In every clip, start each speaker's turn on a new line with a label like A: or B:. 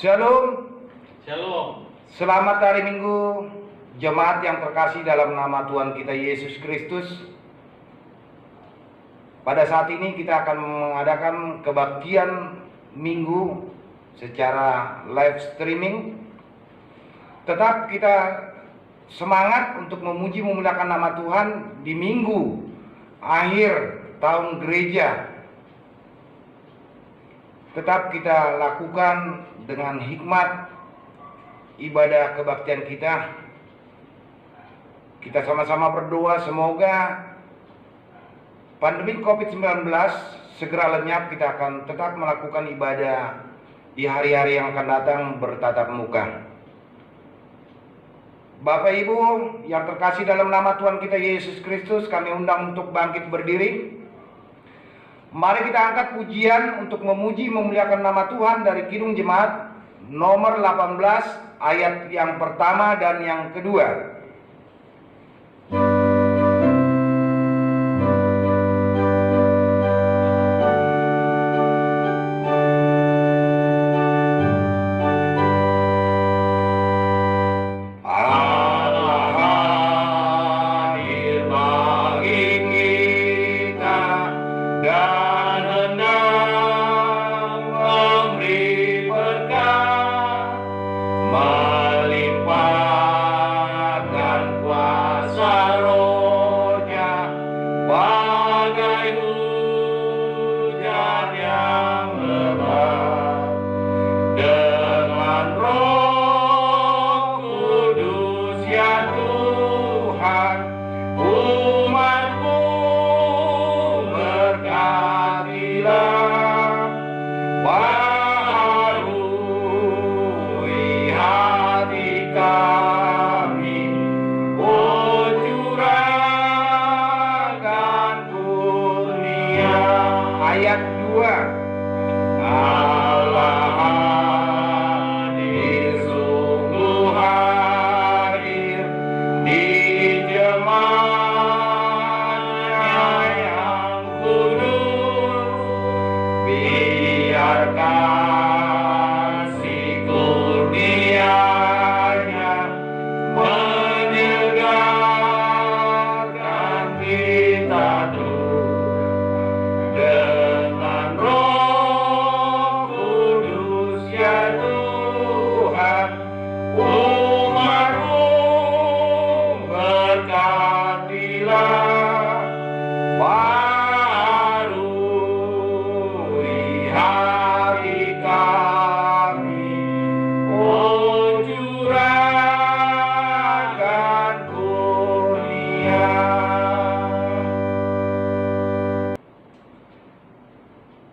A: Shalom.
B: Shalom.
A: Selamat hari Minggu, jemaat yang terkasih dalam nama Tuhan kita Yesus Kristus. Pada saat ini kita akan mengadakan kebaktian Minggu secara live streaming. Tetap kita semangat untuk memuji memuliakan nama Tuhan di Minggu akhir tahun gereja. Tetap kita lakukan dengan hikmat ibadah kebaktian kita. Kita sama-sama berdoa semoga pandemi COVID-19 segera lenyap. Kita akan tetap melakukan ibadah di hari-hari yang akan datang bertatap muka. Bapak Ibu yang terkasih dalam nama Tuhan kita Yesus Kristus, kami undang untuk bangkit berdiri. Mari kita angkat pujian untuk memuji memuliakan nama Tuhan dari Kidung Jemaat nomor 18 ayat yang pertama dan yang kedua.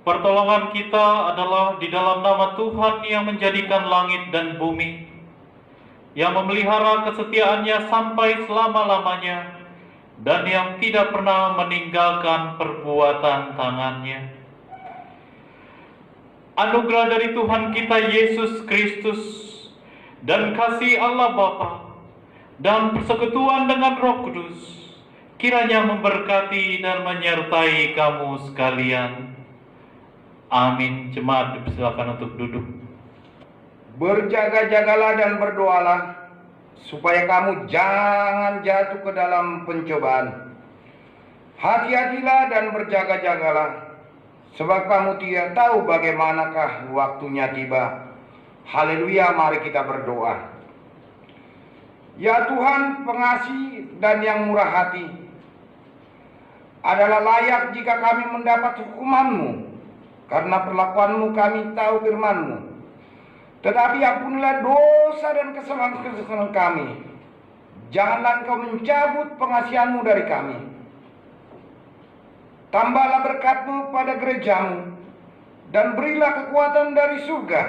B: Pertolongan kita adalah di dalam nama Tuhan yang menjadikan langit dan bumi, yang memelihara kesetiaannya sampai selama-lamanya, dan yang tidak pernah meninggalkan perbuatan tangannya. Anugerah dari Tuhan kita Yesus Kristus dan kasih Allah Bapa dan persekutuan dengan Roh Kudus kiranya memberkati dan menyertai kamu sekalian. Amin. Jemaat dipersilakan untuk duduk.
A: Berjaga-jagalah dan berdoalah supaya kamu jangan jatuh ke dalam pencobaan. Hati-hatilah dan berjaga-jagalah, sebab kamu tidak tahu bagaimanakah waktunya tiba. Haleluya, mari kita berdoa. Ya Tuhan pengasih dan yang murah hati, adalah layak jika kami mendapat hukuman-Mu. Karena perlakuan-Mu kami tahu firman-Mu. Tetapi ampunilah dosa dan kesalahan-kesalahan kami. Janganlah Engkau mencabut pengasihan-Mu dari kami. Tambahlah berkat-Mu pada gereja-Mu, dan berilah kekuatan dari surga,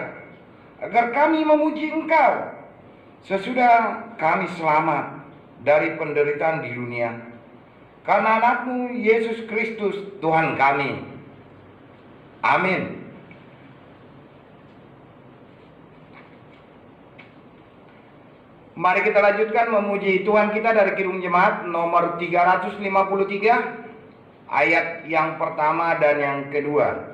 A: agar kami memuji Engkau, sesudah kami selamat dari penderitaan di dunia. Karena anak-Mu Yesus Kristus Tuhan kami. Amin. Mari kita lanjutkan memuji Tuhan kita dari Kidung Jemaat nomor 353 ayat yang pertama dan yang kedua.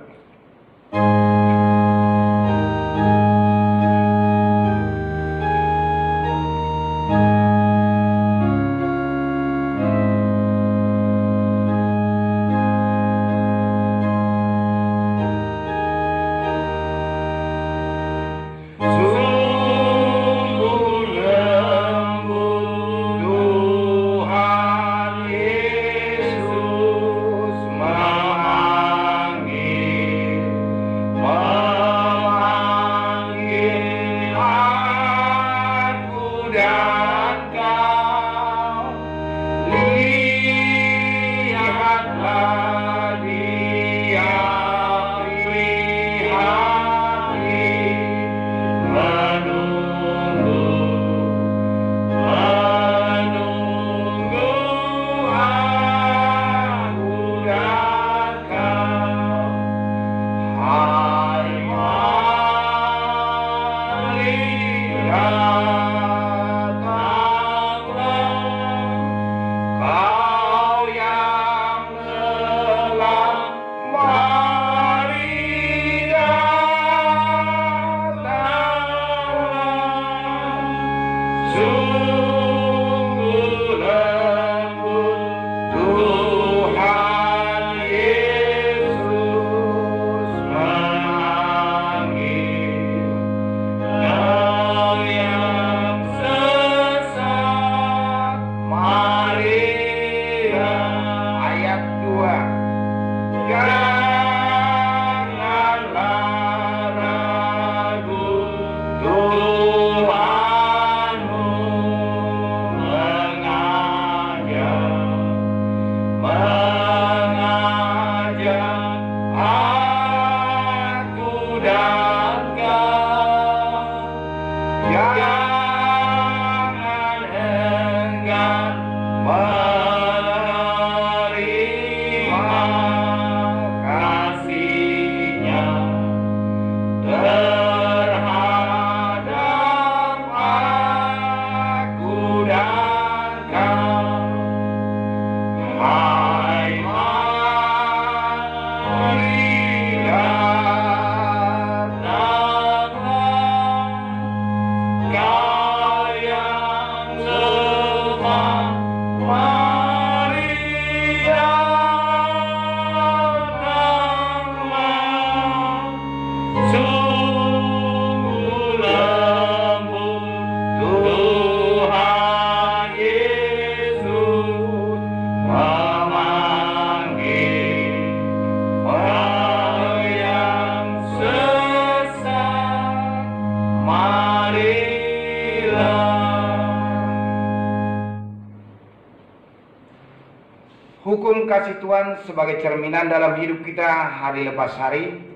A: Hukum kasih Tuhan sebagai cerminan dalam hidup kita hari lepas hari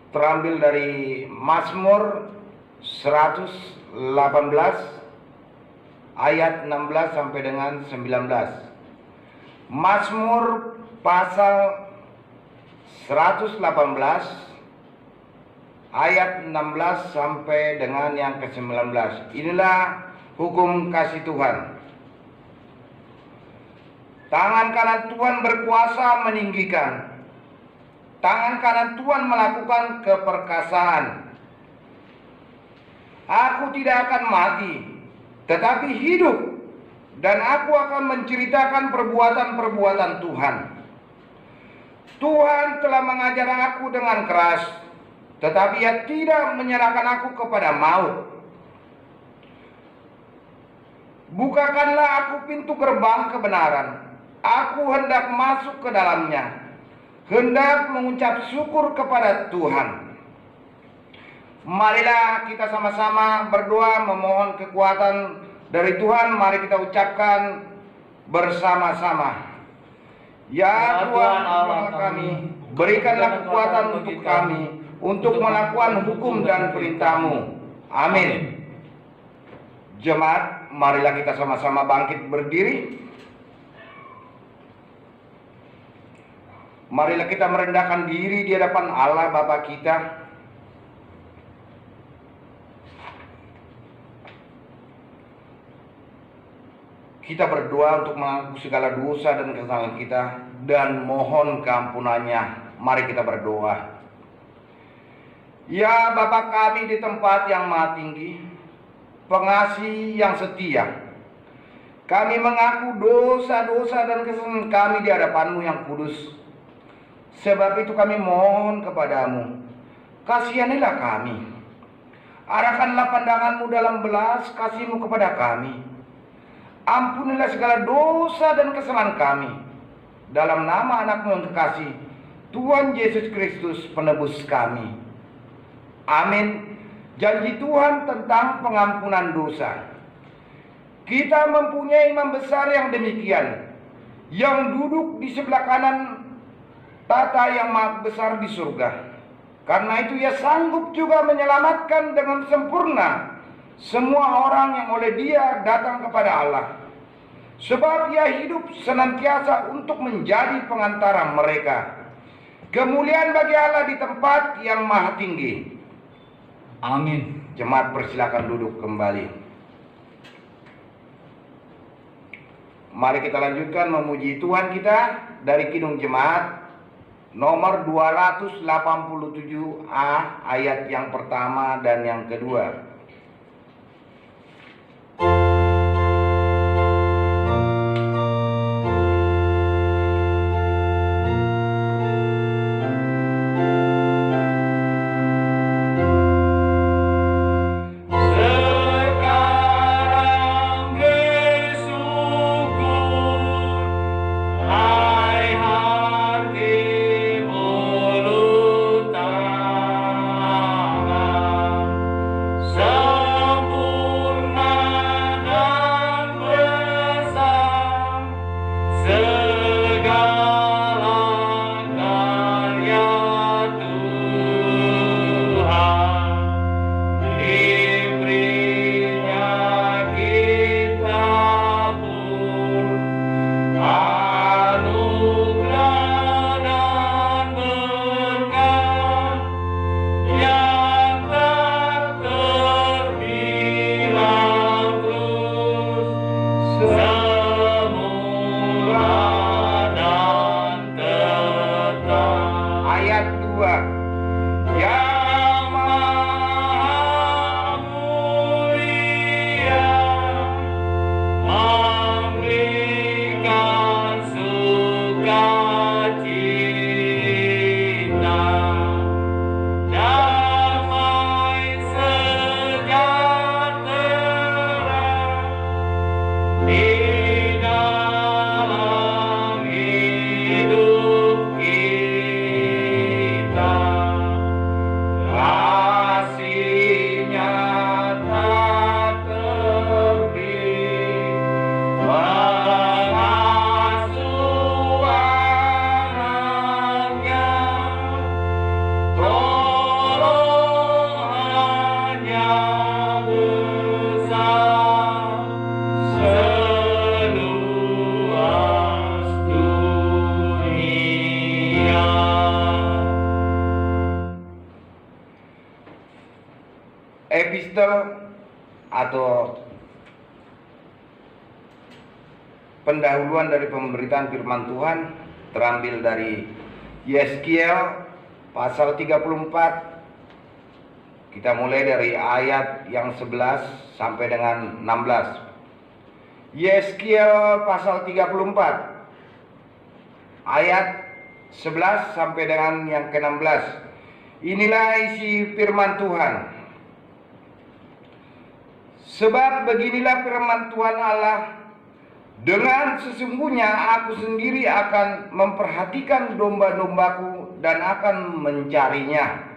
A: terambil dari Mazmur 118 ayat 16 sampai dengan 19. Mazmur pasal 118 ayat 16 sampai dengan yang ke-19. Inilah hukum kasih Tuhan. Tangan kanan Tuhan berkuasa meninggikan. Tangan kanan Tuhan melakukan keperkasaan. Aku tidak akan mati, tetapi hidup, dan aku akan menceritakan perbuatan-perbuatan Tuhan. Tuhan telah mengajar aku dengan keras, tetapi Ia tidak menyerahkan aku kepada maut. Bukakanlah aku pintu gerbang kebenaran. Aku hendak masuk ke dalamnya, hendak mengucap syukur kepada Tuhan. Marilah kita sama-sama berdoa memohon kekuatan dari Tuhan. Mari kita ucapkan bersama-sama. Ya Tuhan Allah kami, berikanlah kekuatan untuk kami untuk melakukan hukum dan perintah-Mu. Amin. Jemaat, marilah kita sama-sama bangkit berdiri. Marilah kita merendahkan diri di hadapan Allah Bapa kita. Kita berdoa untuk mengaku segala dosa dan kesalahan kita dan mohon keampunannya. Mari kita berdoa. Ya Bapa kami di tempat yang maha tinggi, pengasih yang setia, kami mengaku dosa-dosa dan kesalahan kami di hadapan-Mu yang kudus. Sebab itu kami mohon kepadamu, kasihanilah kami. Arahkanlah pandangan-Mu dalam belas kasih-Mu kepada kami. Ampunilah segala dosa dan kesalahan kami. Dalam nama anak-Mu yang kekasih, Tuhan Yesus Kristus penebus kami. Amin. Janji Tuhan tentang pengampunan dosa. Kita mempunyai imam besar yang demikian, yang duduk di sebelah kanan Tata yang maha besar di surga. Karena itu Ia sanggup juga menyelamatkan dengan sempurna semua orang yang oleh Dia datang kepada Allah. Sebab Ia hidup senantiasa untuk menjadi pengantara mereka. Kemuliaan bagi Allah di tempat yang maha tinggi.
B: Amin.
A: Jemaat persilakan duduk kembali. Mari kita lanjutkan memuji Tuhan kita dari Kidung Jemaat nomor 287A ayat yang pertama dan yang kedua.
B: So
A: epistel atau pendahuluan dari pemberitaan firman Tuhan terambil dari Yeskiel pasal 34. Kita mulai dari ayat yang 11 sampai dengan 16. Yeskiel pasal 34 ayat 11 sampai dengan yang ke-16. Inilah isi firman Tuhan. Sebab beginilah firman Tuhan Allah, dengan sesungguhnya aku sendiri akan memperhatikan domba-dombaku dan akan mencarinya.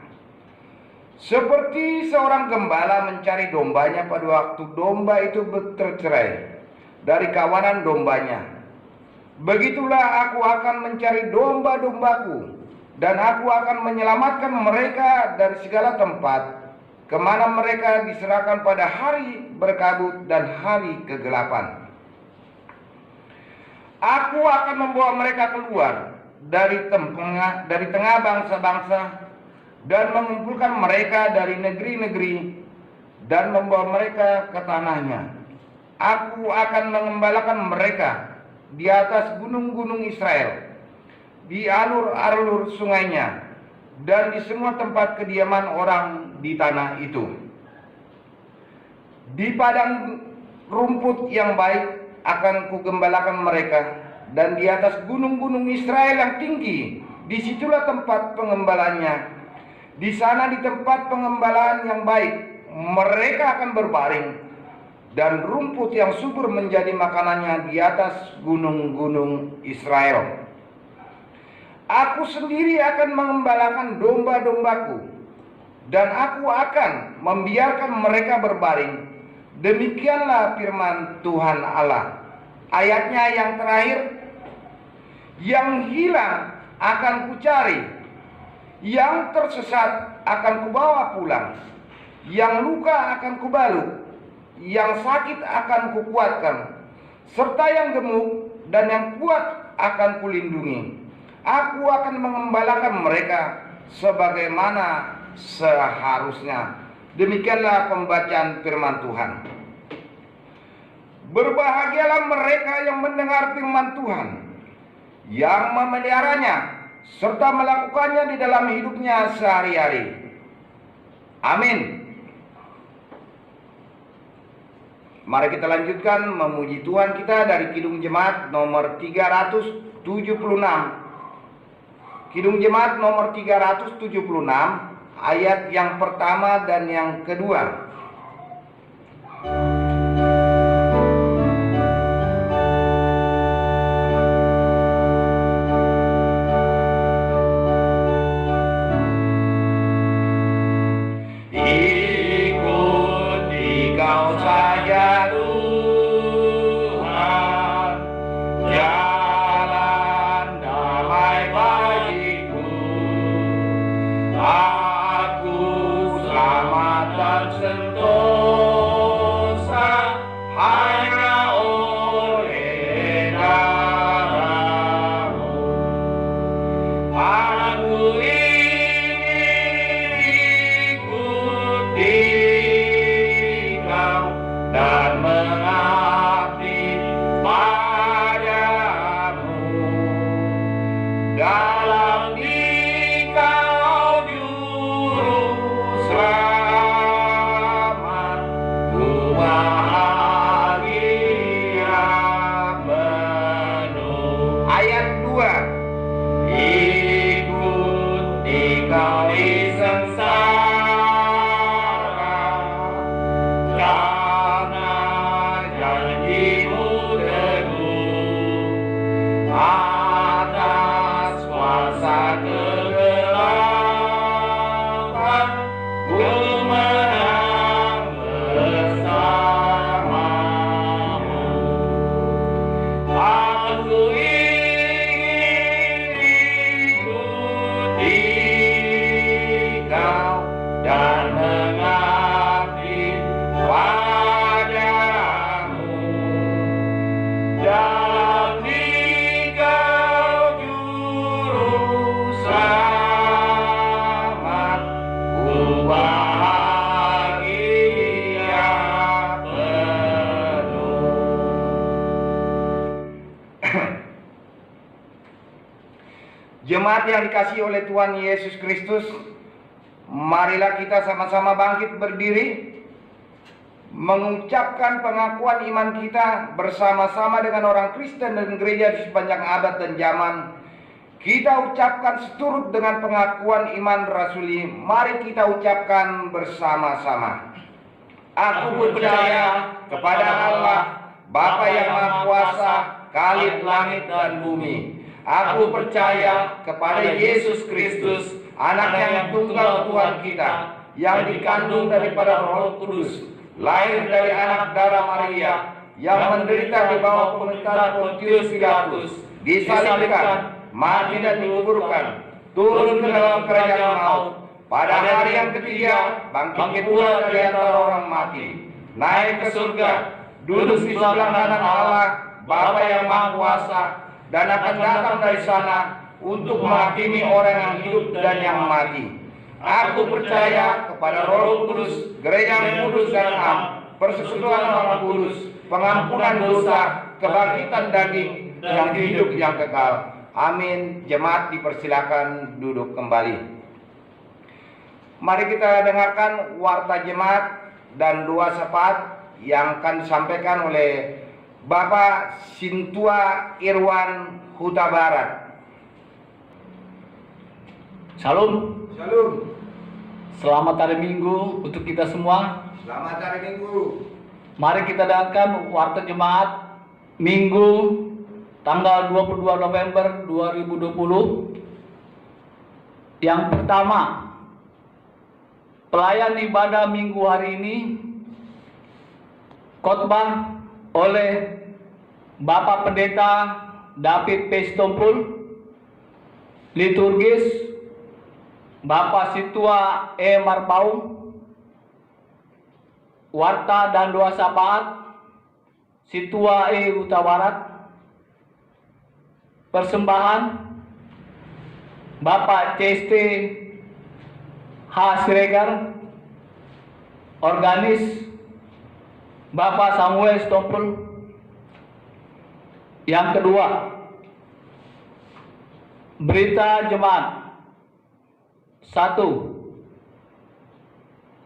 A: Seperti seorang gembala mencari dombanya pada waktu domba itu tercerai dari kawanan dombanya, begitulah aku akan mencari domba-dombaku, dan aku akan menyelamatkan mereka dari segala tempat kemana mereka diserahkan pada hari berkabut dan hari kegelapan. Aku akan membawa mereka keluar dari tengah bangsa-bangsa dan mengumpulkan mereka dari negeri-negeri dan membawa mereka ke tanahnya. Aku akan mengembalakan mereka di atas gunung-gunung Israel, di alur-alur sungainya, dan di semua tempat kediaman orang di tanah itu. Di padang rumput yang baik akan kugembalakan mereka, dan di atas gunung-gunung Israel yang tinggi, disitulah tempat pengembalanya. Di sana di tempat pengembalaan yang baik, mereka akan berbaring, dan rumput yang subur menjadi makanannya di atas gunung-gunung Israel. Aku sendiri akan mengembalakan domba-dombaku, dan aku akan membiarkan mereka berbaring. Demikianlah firman Tuhan Allah. Ayatnya yang terakhir, yang hilang akan kucari, yang tersesat akan kubawa pulang, yang luka akan kubalut, yang sakit akan kukuatkan, serta yang gemuk dan yang kuat akan kulindungi. Aku akan mengembalakan mereka sebagaimana seharusnya. Demikianlah pembacaan firman Tuhan. Berbahagialah mereka yang mendengar firman Tuhan, yang memeliharanya, serta melakukannya di dalam hidupnya sehari-hari. Amin. Mari kita lanjutkan memuji Tuhan kita dari Kidung Jemaat nomor 376. Kidung Jemaat nomor 376, ayat yang pertama dan yang kedua. Ikuti kau saja Tuhan, jalan damai bagiku. Aku selamat dan sentosa hanya oleh darah-Mu. Aku ingin ikuti Kau dan mengabdi padamu. Dalam Dikau juru selamat, ku bahagia penuh. Ayat 2. Ikuti Kau di sengsara, karena janji-Mu teguh. Atas kuasa kegelapan, ku menang bersama-Mu. Aku ingin ikuti Kau dan mengabdi padamu. Dalam Dikau juru selamat, ku Jemaat yang dikasihi oleh Tuhan Yesus Kristus, marilah kita sama-sama bangkit berdiri mengucapkan pengakuan iman kita bersama-sama dengan orang Kristen dan gereja di sepanjang abad dan zaman. Kita ucapkan seturut dengan pengakuan iman rasuli. Mari kita ucapkan bersama-sama. Aku percaya kepada Allah, Bapa yang Maha Kuasa, Khalid langit dan bumi. Aku percaya kepada Yesus Kristus, Anak yang tunggal Tuhan kita, yang dikandung daripada Roh Kudus, lahir dari anak darah Maria, yang menderita di bawah pemerintahan Pontius Pilatus, disalibkan, mati dan dikuburkan, turun ke dalam kerajaan maut, pada hari yang ketiga bangkit pula dari antara orang mati, naik ke surga, duduk di sebelah kanan Allah, Bapa yang Maha Kuasa, dan akan datang dari sana untuk menghakimi orang yang hidup dan yang mati. Aku percaya kepada Roh Kudus, gereja yang kudus dan am, persekutuan orang kudus, pengampunan dosa, kebangkitan daging, yang hidup yang kekal. Amin. Jemaat dipersilakan duduk kembali. Mari kita dengarkan warta jemaat dan doa syafaat yang akan disampaikan oleh Bapak Sintua Irwan Huta Barat.
C: Shalom.
A: Shalom.
C: Selamat hari Minggu untuk kita semua.
A: Selamat hari Minggu.
C: Mari kita dengarkan warta jemaat Minggu tanggal 22 November 2020. Yang pertama, pelayan ibadah Minggu hari ini khotbah oleh Bapak Pendeta David P. Stompul, liturgis Bapak Situa E. Marpaung, warta dan doa syafaat Situa E. Huta Barat, persembahan Bapak CST H. Siregar, organis Bapak Samuel Stompul. Yang kedua, berita jemaat. 1.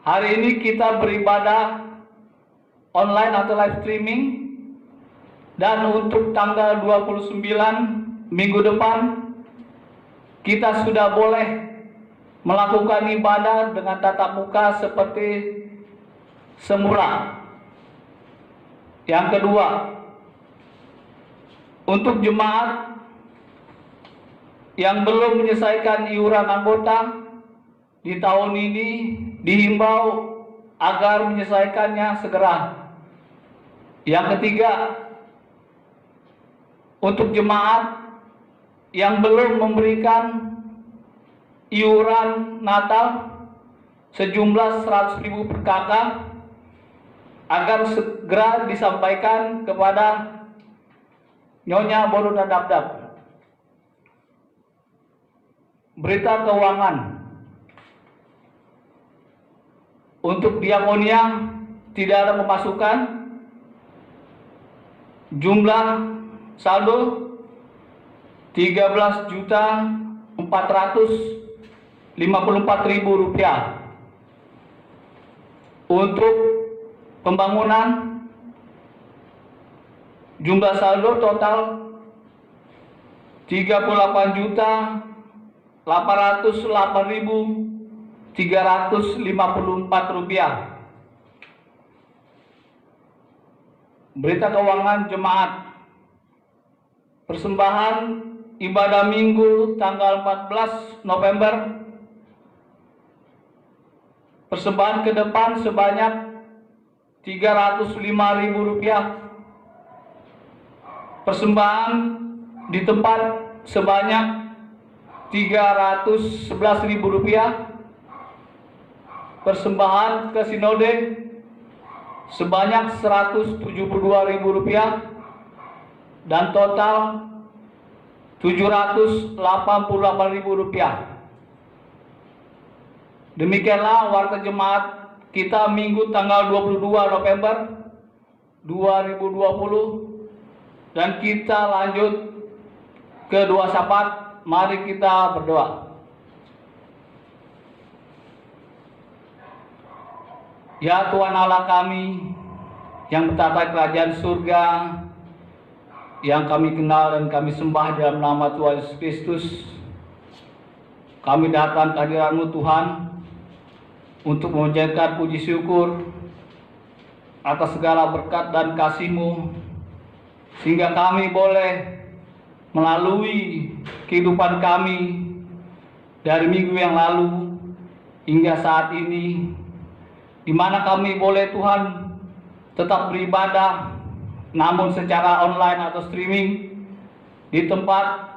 C: Hari ini kita beribadah online atau live streaming, dan untuk tanggal 29 minggu depan kita sudah boleh melakukan ibadah dengan tatap muka seperti semula. Yang kedua, untuk jemaat yang belum menyelesaikan iuran anggota di tahun ini dihimbau agar menyelesaikannya segera. Yang ketiga, untuk jemaat yang belum memberikan iuran Natal sejumlah 100.000 per kakak agar segera disampaikan kepada Nyonya Bodo dan Dabdab. Berita keuangan. Untuk diakonia tidak ada pemasukan. Jumlah saldo 13.454.000 rupiah. Untuk pembangunan jumlah saldo total 38.808.354 rupiah. Berita keuangan jemaat. Persembahan ibadah Minggu tanggal 14 November. Persembahan ke depan sebanyak 305.000 rupiah. Persembahan di tempat sebanyak 311.000 rupiah. Persembahan ke sinode sebanyak 172.000 rupiah, dan total 788.000 rupiah. Demikianlah warta jemaat kita Minggu tanggal 22 November 2020, dan kita lanjut ke doa syafaat. mari kita berdoa. Ya Tuhan Allah kami yang bertata di kerajaan surga, yang kami kenal dan kami sembah dalam nama Tuhan Yesus Kristus, kami datang ke hadirat-Mu Tuhan untuk mengucapkan puji syukur atas segala berkat dan kasih-Mu, sehingga kami boleh melalui kehidupan kami dari minggu yang lalu hingga saat ini, di mana kami boleh Tuhan tetap beribadah namun secara online atau streaming di tempat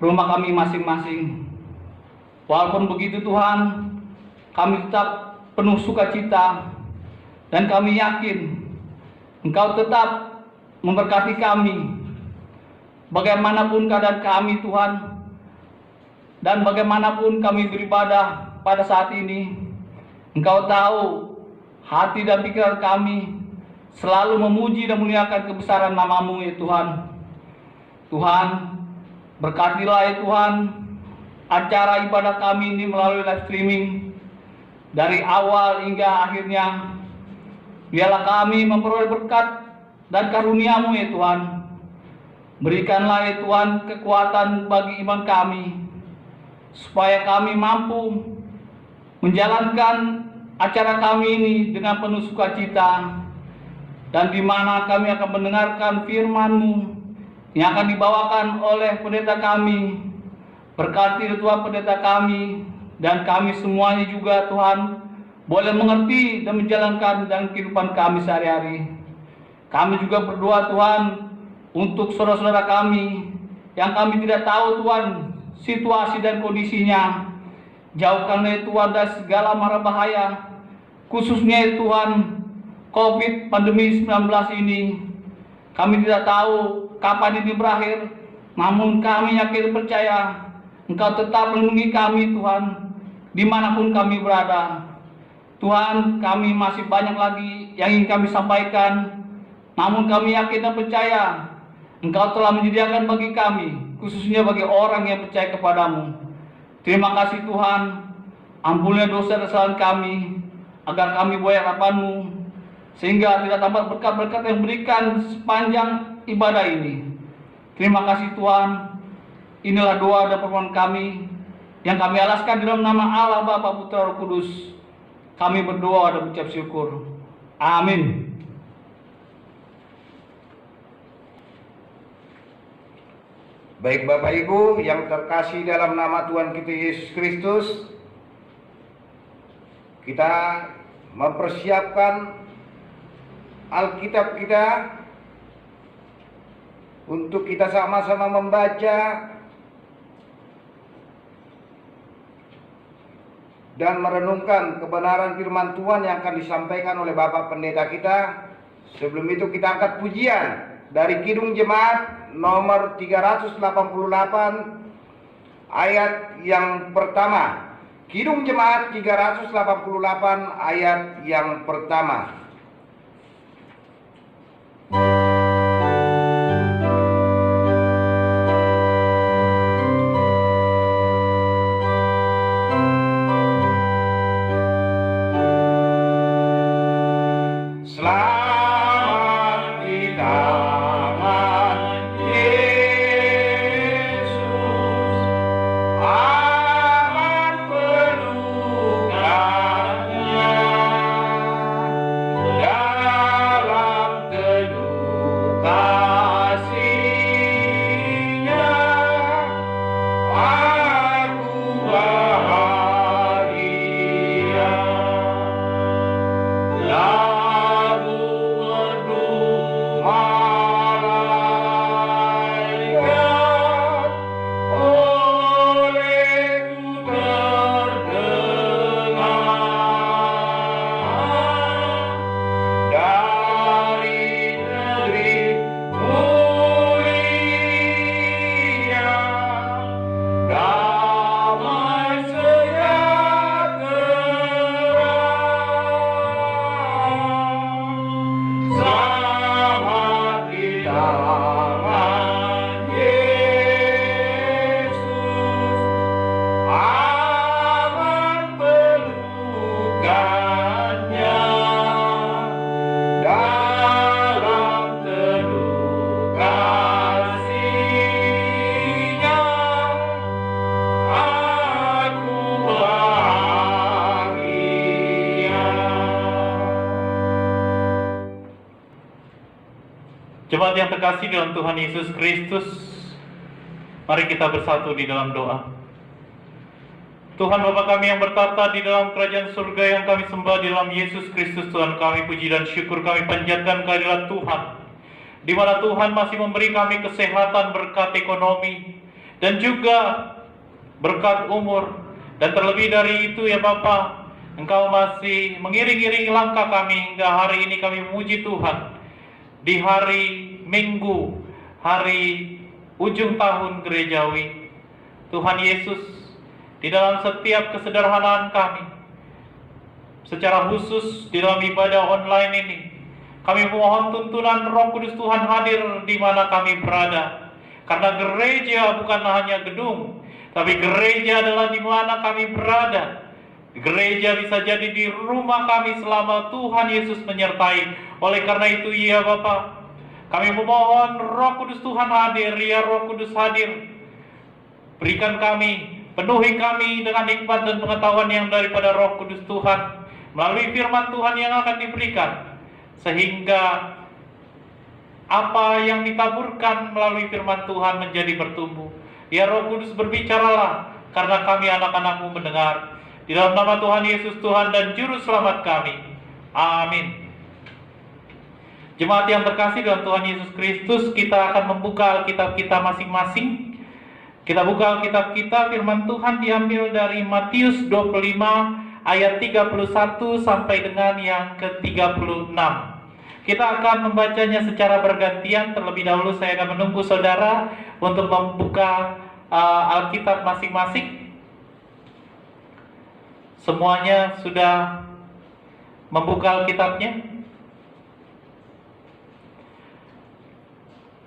C: rumah kami masing-masing. Walaupun begitu Tuhan, kami tetap penuh sukacita dan kami yakin Engkau tetap memberkati kami bagaimanapun keadaan kami Tuhan, dan bagaimanapun kami beribadah pada saat ini. Engkau tahu hati dan pikiran kami selalu memuji dan memuliakan kebesaran nama-Mu ya Tuhan. Tuhan, berkatilah ya Tuhan acara ibadah kami ini melalui live streaming dari awal hingga akhirnya. Biarlah kami memperoleh berkat dan karunia-Mu ya Tuhan. Berikanlah ya Tuhan kekuatan bagi iman kami, supaya kami mampu menjalankan acara kami ini dengan penuh sukacita, dan di mana kami akan mendengarkan firman-Mu yang akan dibawakan oleh pendeta kami. Berkati Tuhan pendeta kami, dan kami semuanya juga Tuhan boleh mengerti dan menjalankan dalam kehidupan kami sehari-hari. Kami juga berdoa Tuhan untuk saudara-saudara kami yang kami tidak tahu Tuhan situasi dan kondisinya. Jauhkanlah Tuhan dari segala mara bahaya, khususnya Tuhan COVID pandemi 19 ini. Kami tidak tahu kapan ini berakhir, namun kami yakin percaya Engkau tetap melindungi kami Tuhan dimanapun kami berada. Tuhan, kami masih banyak lagi yang ingin kami sampaikan, namun kami yakin dan percaya Engkau telah menyediakan bagi kami, khususnya bagi orang yang percaya kepadamu. Terima kasih Tuhan, ampunilah dosa dan kesalahan kami, agar kami boleh harapan-Mu, sehingga tidak tampak berkat-berkat yang berikan sepanjang ibadah ini. Terima kasih Tuhan, inilah doa dan permohonan kami, yang kami alaskan dalam nama Allah Bapa Putra Roh Kudus. Kami berdoa dan mengucap syukur. Amin.
A: Baik Bapak Ibu yang terkasih dalam nama Tuhan kita Yesus Kristus, kita mempersiapkan Alkitab kita untuk kita sama-sama membaca dan merenungkan kebenaran firman Tuhan yang akan disampaikan oleh Bapak Pendeta kita. Sebelum itu kita angkat pujian dari Kidung Jemaat nomor 388 ayat yang pertama. Kidung Jemaat 388 ayat yang pertama. Selamat di tangan Yesus, aman pelukannya.
B: dalam teduh kasih-Nya, aku bahagia. Jemaat yang terkasih dalam Tuhan Yesus Kristus, mari kita bersatu di dalam doa. Tuhan Bapa kami yang bertata di dalam kerajaan surga, yang kami sembah di dalam Yesus Kristus Tuhan kami, puji dan syukur kami panjatkan kehadirat Tuhan, di mana Tuhan masih memberi kami kesehatan, berkat ekonomi, dan juga berkat umur. Dan terlebih dari itu ya Bapa, Engkau masih mengiring-iringi langkah kami hingga hari ini kami memuji Tuhan. Di hari Minggu, hari ujung tahun gerejawi, Tuhan Yesus, di dalam setiap kesederhanaan kami, secara khusus di dalam ibadah online ini, kami mohon tuntunan Roh Kudus Tuhan hadir di mana kami berada. Karena gereja bukanlah hanya gedung, tapi gereja adalah di mana kami berada. Gereja bisa jadi di rumah kami selama Tuhan Yesus menyertai. Oleh karena itu ya Bapa, kami memohon Roh Kudus Tuhan hadir, ya Roh Kudus hadir. Berikan kami, penuhi kami dengan nikmat dan pengetahuan yang daripada Roh Kudus Tuhan melalui firman Tuhan yang akan diberikan, sehingga apa yang ditaburkan melalui firman Tuhan menjadi bertumbuh. Ya Roh Kudus, berbicaralah, karena kami anak-anak-Mu mendengar. Di dalam nama Tuhan Yesus Tuhan dan Juru Selamat kami. Amin. Jemaat yang terkasih dalam Tuhan Yesus Kristus, kita akan membuka Alkitab kita masing-masing. Kita buka Alkitab kita, firman Tuhan diambil dari Matius 25 ayat 31 sampai dengan yang ke-36. Kita akan membacanya secara bergantian. Terlebih dahulu saya akan menunggu saudara untuk membuka Alkitab masing-masing. Semuanya sudah membuka Alkitabnya?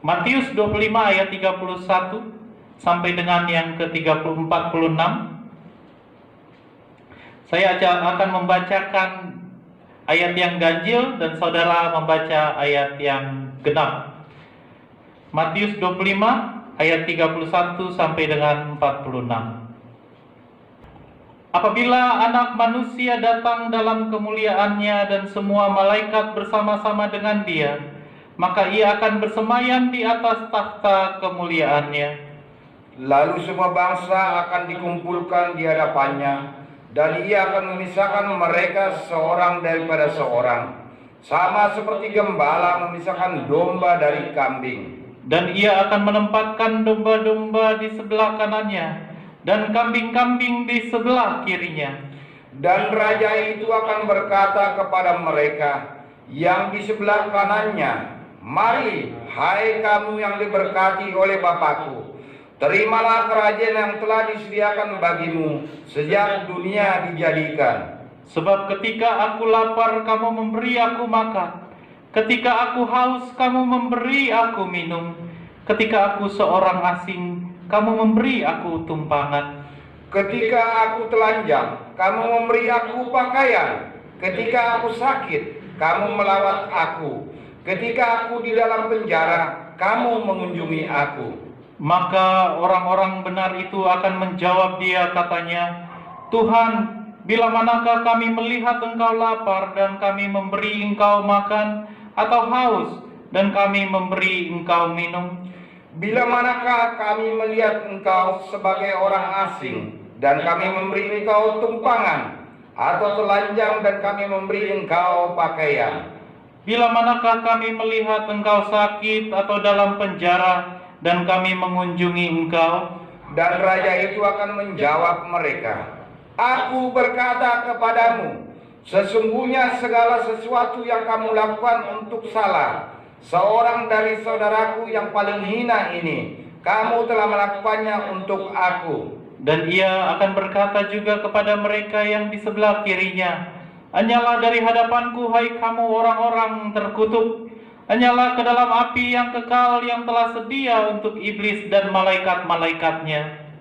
B: Matius 25 ayat 31 sampai dengan yang ke-46. Saya akan membacakan ayat yang ganjil dan saudara membaca ayat yang genap. Matius 25 ayat 31 sampai dengan 46. Apabila Anak Manusia datang dalam kemuliaannya dan semua malaikat bersama-sama dengan Dia, maka Ia akan bersemayam di atas takhta kemuliaannya.
A: Lalu semua bangsa akan dikumpulkan di hadapannya, dan Ia akan memisahkan mereka seorang daripada seorang, sama seperti gembala memisahkan domba dari kambing.
B: Dan Ia akan menempatkan domba-domba di sebelah kanannya, dan kambing-kambing di sebelah kirinya.
A: Dan raja itu akan berkata kepada mereka yang di sebelah kanannya, "Mari, hai kamu yang diberkati oleh Bapakku, terimalah kerajaan yang telah disediakan bagimu sejak dunia dijadikan.
B: Sebab ketika aku lapar, kamu memberi aku makan. Ketika aku haus, kamu memberi aku minum. Ketika aku seorang asing, kamu memberi aku tumpangan.
A: Ketika aku telanjang, kamu memberi aku pakaian. Ketika aku sakit, kamu melawat aku. Ketika aku di dalam penjara, kamu mengunjungi aku."
B: Maka orang-orang benar itu akan menjawab Dia, katanya, "Tuhan, bila manakah kami melihat Engkau lapar dan kami memberi Engkau makan, atau haus dan kami memberi Engkau minum?
A: Bila manakah kami melihat Engkau sebagai orang asing dan kami memberi Engkau tumpangan, atau telanjang dan kami memberi Engkau pakaian?
B: Bila manakah kami melihat Engkau sakit atau dalam penjara dan kami mengunjungi Engkau?"
A: Dan raja itu akan menjawab mereka, "Aku berkata kepadamu, sesungguhnya segala sesuatu yang kamu lakukan untuk salah seorang dari saudaraku yang paling hina ini, kamu telah melakukannya untuk aku."
B: Dan Ia akan berkata juga kepada mereka yang di sebelah kirinya, "Hanyalah dari hadapanku, hai kamu orang-orang terkutuk, hanyalah ke dalam api yang kekal yang telah sedia untuk iblis dan malaikat-malaikatnya."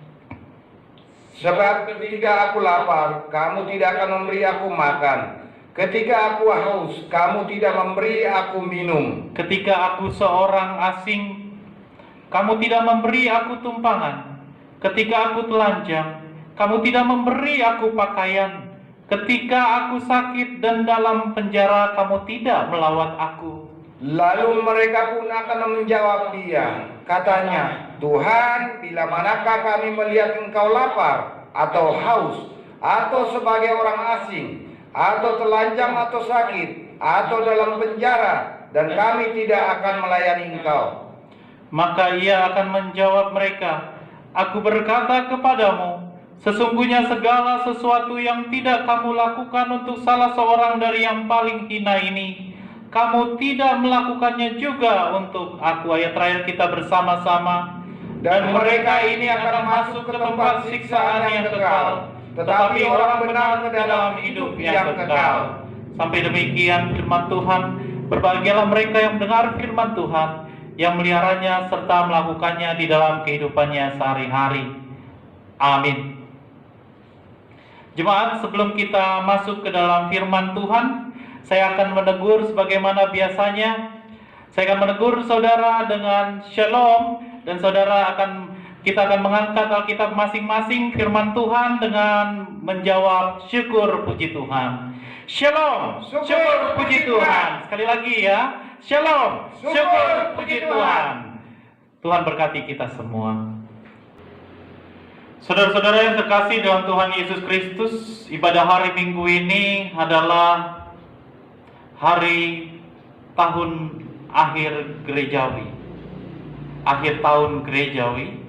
A: Sebab ketika aku lapar, kamu tidak akan memberi aku makan. Ketika aku haus, kamu tidak memberi aku minum.
B: Ketika aku seorang asing, kamu tidak memberi aku tumpangan. Ketika aku telanjang, kamu tidak memberi aku pakaian. Ketika aku sakit dan dalam penjara, kamu tidak melawat aku.
A: Lalu mereka pun akan menjawab dia, katanya, Tuhan, bila manakah kami melihat engkau lapar, atau haus, atau sebagai orang asing, atau telanjang atau sakit, atau dalam penjara, dan kami tidak akan melayani engkau.
B: Maka ia akan menjawab mereka, aku berkata kepadamu, sesungguhnya segala sesuatu yang tidak kamu lakukan untuk salah seorang dari yang paling hina ini, kamu tidak melakukannya juga untuk aku. Ayat terakhir kita bersama-sama.
A: Dan mereka ini akan masuk ke tempat siksaan yang kekal, tetapi orang benar ke dalam hidup yang kekal.
B: Sampai demikian firman Tuhan. Berbahagialah mereka yang mendengar firman Tuhan, yang meliharanya serta melakukannya di dalam kehidupannya sehari-hari. Amin. Jemaat, sebelum kita masuk ke dalam firman Tuhan, saya akan menegur sebagaimana biasanya. Saya akan menegur saudara dengan shalom, dan kita akan mengangkat Alkitab masing-masing firman Tuhan dengan menjawab syukur puji Tuhan. Shalom, syukur puji Tuhan. Sekali lagi ya, shalom, syukur puji Tuhan. Tuhan berkati kita semua. Saudara-saudara yang terkasih dalam Tuhan Yesus Kristus, ibadah hari Minggu ini adalah hari tahun akhir gerejawi, akhir tahun gerejawi.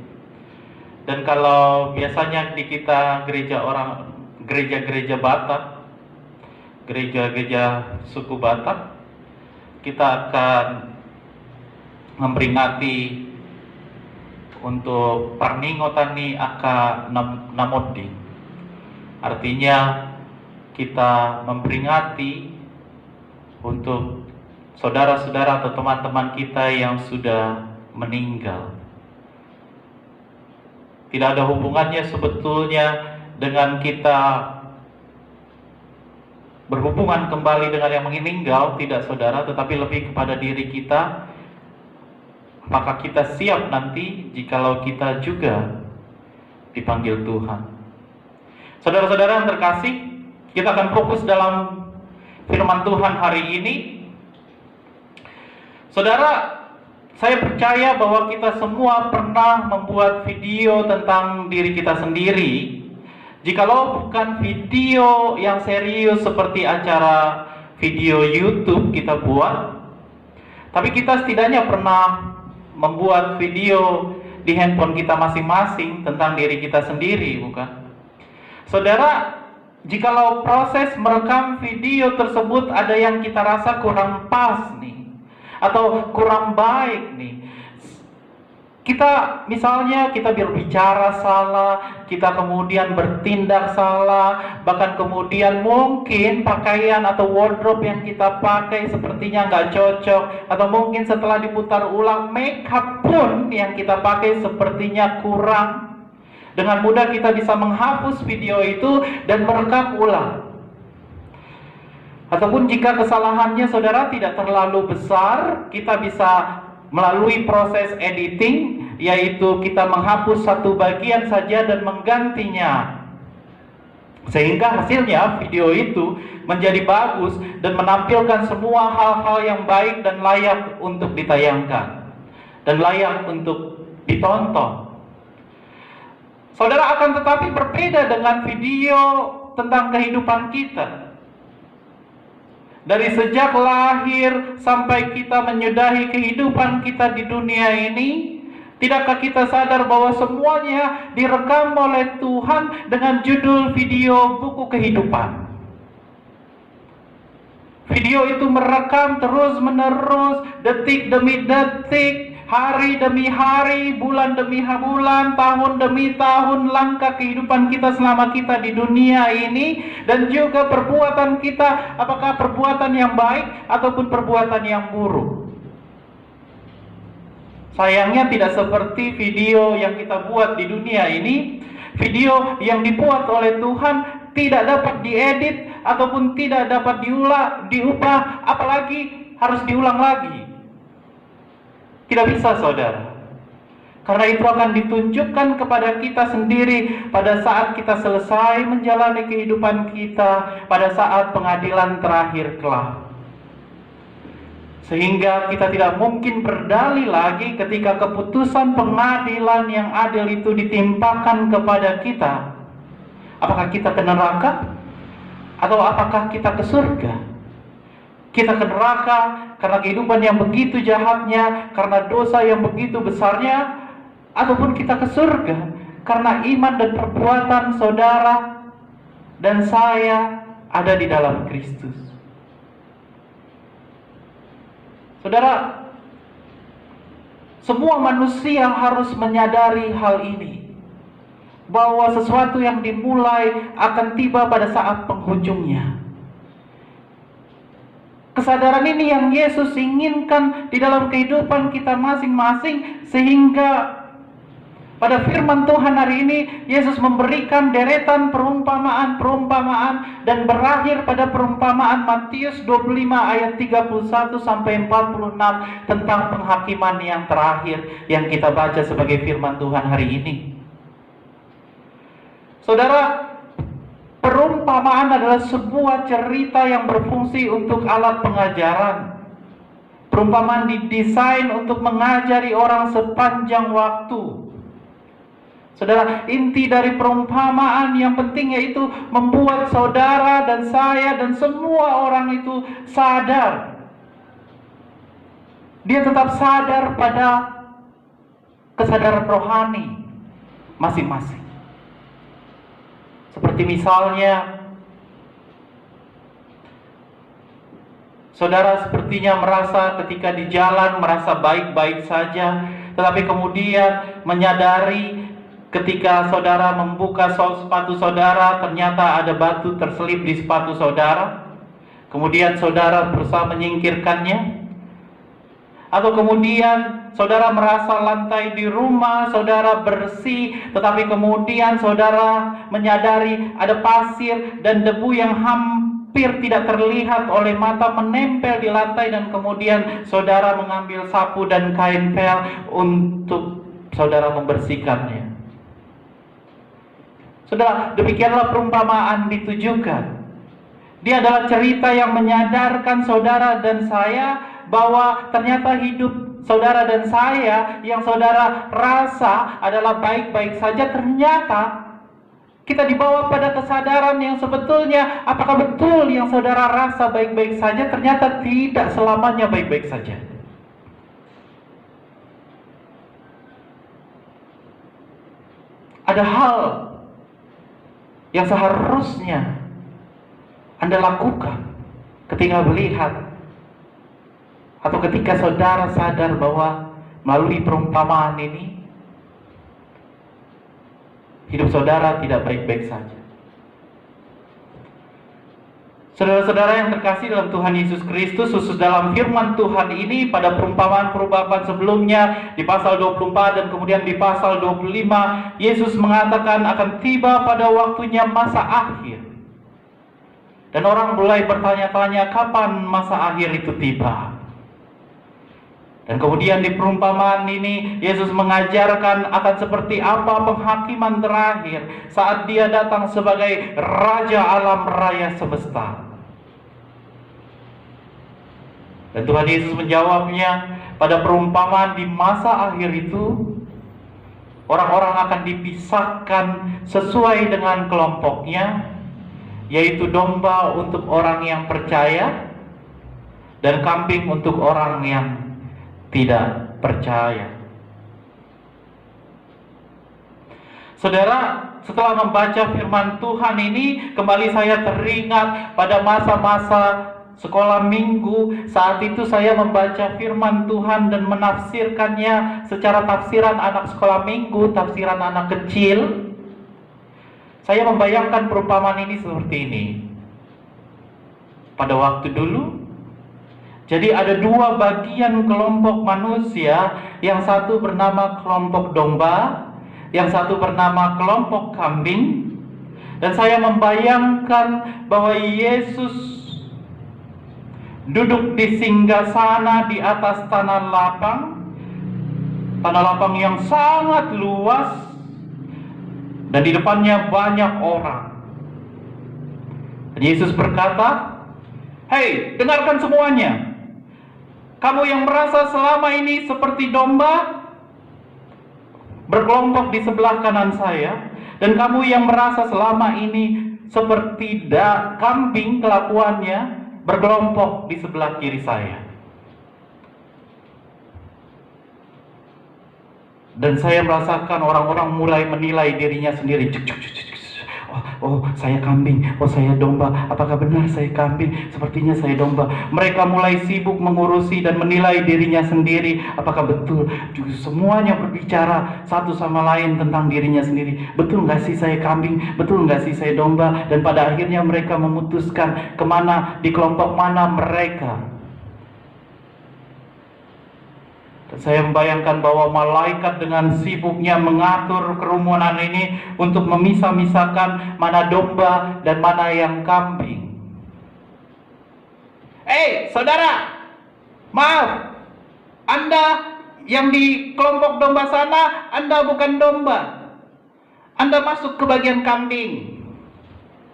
B: Dan kalau biasanya di kita gereja-gereja Batak, gereja-gereja suku Batak, kita akan memperingati untuk Parningotani aka namodi. Artinya kita memperingati untuk saudara-saudara atau teman-teman kita yang sudah meninggal. Tidak ada hubungannya sebetulnya dengan kita berhubungan kembali dengan yang meninggal, tidak saudara, tetapi lebih kepada diri kita. Maka kita siap nanti jikalau kita juga dipanggil Tuhan. Saudara-saudara yang terkasih, kita akan fokus dalam firman Tuhan hari ini. Saudara, saya percaya bahwa kita semua pernah membuat video tentang diri kita sendiri. Jikalau bukan video yang serius seperti acara video YouTube kita buat, tapi kita setidaknya pernah membuat video di handphone kita masing-masing tentang diri kita sendiri, bukan? Saudara, jikalau proses merekam video tersebut ada yang kita rasa kurang pas nih, atau kurang baik nih, misalnya kita berbicara salah, kita kemudian bertindak salah, bahkan kemudian mungkin pakaian atau wardrobe yang kita pakai sepertinya nggak cocok, atau mungkin setelah diputar ulang makeup pun yang kita pakai sepertinya kurang. Dengan mudah kita bisa menghapus video itu dan merekam ulang. Ataupun jika kesalahannya saudara tidak terlalu besar, kita bisa melalui proses editing, yaitu kita menghapus satu bagian saja dan menggantinya, sehingga hasilnya video itu menjadi bagus dan menampilkan semua hal-hal yang baik dan layak untuk ditayangkan dan layak untuk ditonton. Saudara, akan tetapi berbeda dengan video tentang kehidupan kita. Dari sejak lahir sampai kita menyudahi kehidupan kita di dunia ini, tidakkah kita sadar bahwa semuanya direkam oleh Tuhan dengan judul video buku kehidupan? Video itu merekam terus-menerus, detik demi detik, hari demi hari, bulan demi bulan, tahun demi tahun, langkah kehidupan kita selama kita di dunia ini, dan juga perbuatan kita, apakah perbuatan yang baik ataupun perbuatan yang buruk. Sayangnya tidak seperti video yang kita buat di dunia ini, Video yang dibuat oleh Tuhan tidak dapat diedit ataupun tidak dapat diubah, apalagi harus diulang lagi. Tidak bisa, saudara. Karena itu akan ditunjukkan kepada kita sendiri pada saat kita selesai menjalani kehidupan kita, pada saat pengadilan terakhir kelak. Sehingga kita tidak mungkin berdalih lagi ketika keputusan pengadilan yang adil itu ditimpakan kepada kita. Apakah kita ke neraka? Atau apakah kita ke surga? Kita ke neraka karena kehidupan yang begitu jahatnya, karena dosa yang begitu besarnya, ataupun kita ke surga karena iman dan perbuatan saudara dan saya ada di dalam Kristus. Saudara, semua manusia harus menyadari hal ini, bahwa sesuatu yang dimulai akan tiba pada saat penghujungnya. Kesadaran ini yang Yesus inginkan di dalam kehidupan kita masing-masing, sehingga pada firman Tuhan hari ini, Yesus memberikan deretan perumpamaan-perumpamaan dan berakhir pada perumpamaan Matius 25 ayat 31 sampai 46 tentang penghakiman yang terakhir yang kita baca sebagai firman Tuhan hari ini. Saudara, perumpamaan adalah sebuah cerita yang berfungsi untuk alat pengajaran. Perumpamaan didesain untuk mengajari orang sepanjang waktu. Saudara, inti dari perumpamaan yang penting yaitu membuat saudara dan saya dan semua orang itu sadar. Dia tetap sadar pada kesadaran rohani masing-masing. Seperti misalnya, saudara sepertinya merasa ketika di jalan merasa baik-baik saja, tetapi kemudian menyadari ketika saudara membuka sol sepatu saudara, ternyata ada batu terselip di sepatu saudara. Kemudian saudara berusaha menyingkirkannya. Atau kemudian saudara merasa lantai di rumah saudara bersih, tetapi kemudian saudara menyadari ada pasir dan debu yang hampir tidak terlihat oleh mata menempel di lantai, dan kemudian saudara mengambil sapu dan kain pel untuk saudara membersihkannya. Saudara, demikianlah perumpamaan ditujukan. Dia adalah cerita yang menyadarkan saudara dan saya bahwa ternyata hidup saudara dan saya yang saudara rasa adalah baik-baik saja, ternyata kita dibawa pada kesadaran yang sebetulnya apakah betul yang saudara rasa baik-baik saja, ternyata tidak selamanya baik-baik saja. Ada hal yang seharusnya Anda lakukan ketika melihat atau ketika saudara sadar bahwa melalui perumpamaan ini hidup saudara tidak baik-baik saja. Saudara-saudara yang terkasih dalam Tuhan Yesus Kristus, khusus dalam firman Tuhan ini pada perumpamaan-perumpamaan sebelumnya di pasal 24 dan kemudian di pasal 25, Yesus mengatakan akan tiba pada waktunya masa akhir. Dan orang mulai bertanya-tanya kapan masa akhir itu tiba. Dan kemudian di perumpamaan ini Yesus mengajarkan akan seperti apa penghakiman terakhir saat Dia datang sebagai Raja alam raya semesta. Dan Tuhan Yesus menjawabnya, pada perumpamaan di masa akhir itu orang-orang akan dipisahkan sesuai dengan kelompoknya, yaitu domba untuk orang yang percaya dan kambing untuk orang yang tidak percaya. Saudara, setelah membaca firman Tuhan ini, kembali saya teringat pada masa-masa sekolah minggu. Saat itu saya membaca firman Tuhan dan menafsirkannya secara tafsiran anak sekolah minggu, tafsiran anak kecil. Saya membayangkan perumpamaan ini seperti ini. Pada waktu dulu, jadi ada dua bagian kelompok manusia, yang satu bernama kelompok domba Yang satu bernama kelompok kambing. Dan saya membayangkan bahwa Yesus duduk di singgasana di atas tanah lapang yang sangat luas, dan di depannya banyak orang. Dan Yesus berkata, "Hei, dengarkan semuanya. Kamu yang merasa selama ini seperti domba, berkelompok di sebelah kanan saya. Dan kamu yang merasa selama ini seperti kambing kelakuannya, berkelompok di sebelah kiri saya." Dan saya merasakan orang-orang mulai menilai dirinya sendiri. Oh, saya kambing. Oh, saya domba. Apakah benar saya kambing? Sepertinya saya domba. Mereka mulai sibuk mengurusi dan menilai dirinya sendiri. Apakah betul? Semuanya berbicara satu sama lain tentang dirinya sendiri. Betul nggak sih saya kambing? Betul nggak sih saya domba? Dan pada akhirnya mereka memutuskan kemana, di kelompok mana mereka. Saya membayangkan bahwa malaikat dengan sibuknya mengatur kerumunan ini untuk memisah-misahkan mana domba dan mana yang kambing. Saudara, maaf, Anda yang di kelompok domba sana, Anda bukan domba. Anda masuk ke bagian kambing.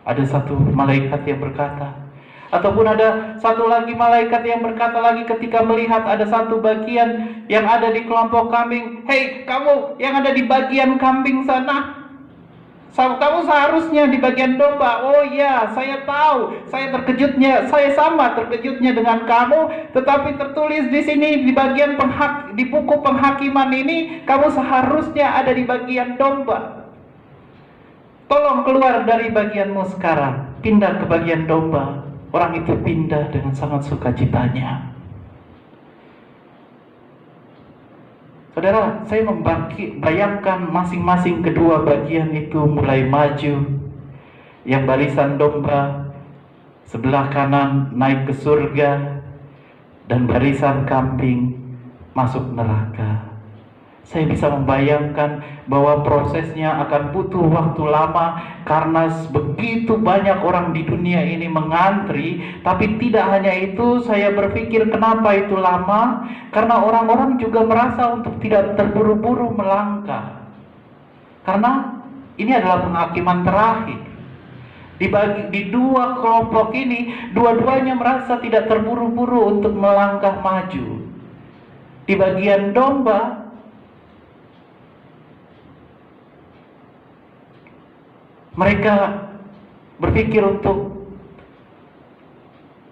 B: Ada satu malaikat yang berkata. Ataupun ada satu lagi malaikat yang berkata lagi ketika melihat ada satu bagian yang ada di kelompok kambing. "Hei, kamu yang ada di bagian kambing sana, kamu seharusnya di bagian domba." "Oh ya, saya tahu. Saya sama terkejutnya dengan kamu. Tetapi tertulis di sini di bagian di buku penghakiman ini, kamu seharusnya ada di bagian domba. Tolong keluar dari bagianmu sekarang, pindah ke bagian domba." Orang itu pindah dengan sangat sukacitanya. Saudara, saya membayangkan masing-masing kedua bagian itu mulai maju. Yang barisan domba sebelah kanan naik ke surga, dan barisan kambing masuk neraka. Saya bisa membayangkan bahwa prosesnya akan butuh waktu lama karena begitu banyak orang di dunia ini mengantri. Tapi tidak hanya itu, saya berpikir kenapa itu lama? Karena orang-orang juga merasa untuk tidak terburu-buru melangkah. Karena ini adalah penghakiman terakhir. Di dua kelompok ini, dua-duanya merasa tidak terburu-buru untuk melangkah maju. Di bagian domba, mereka berpikir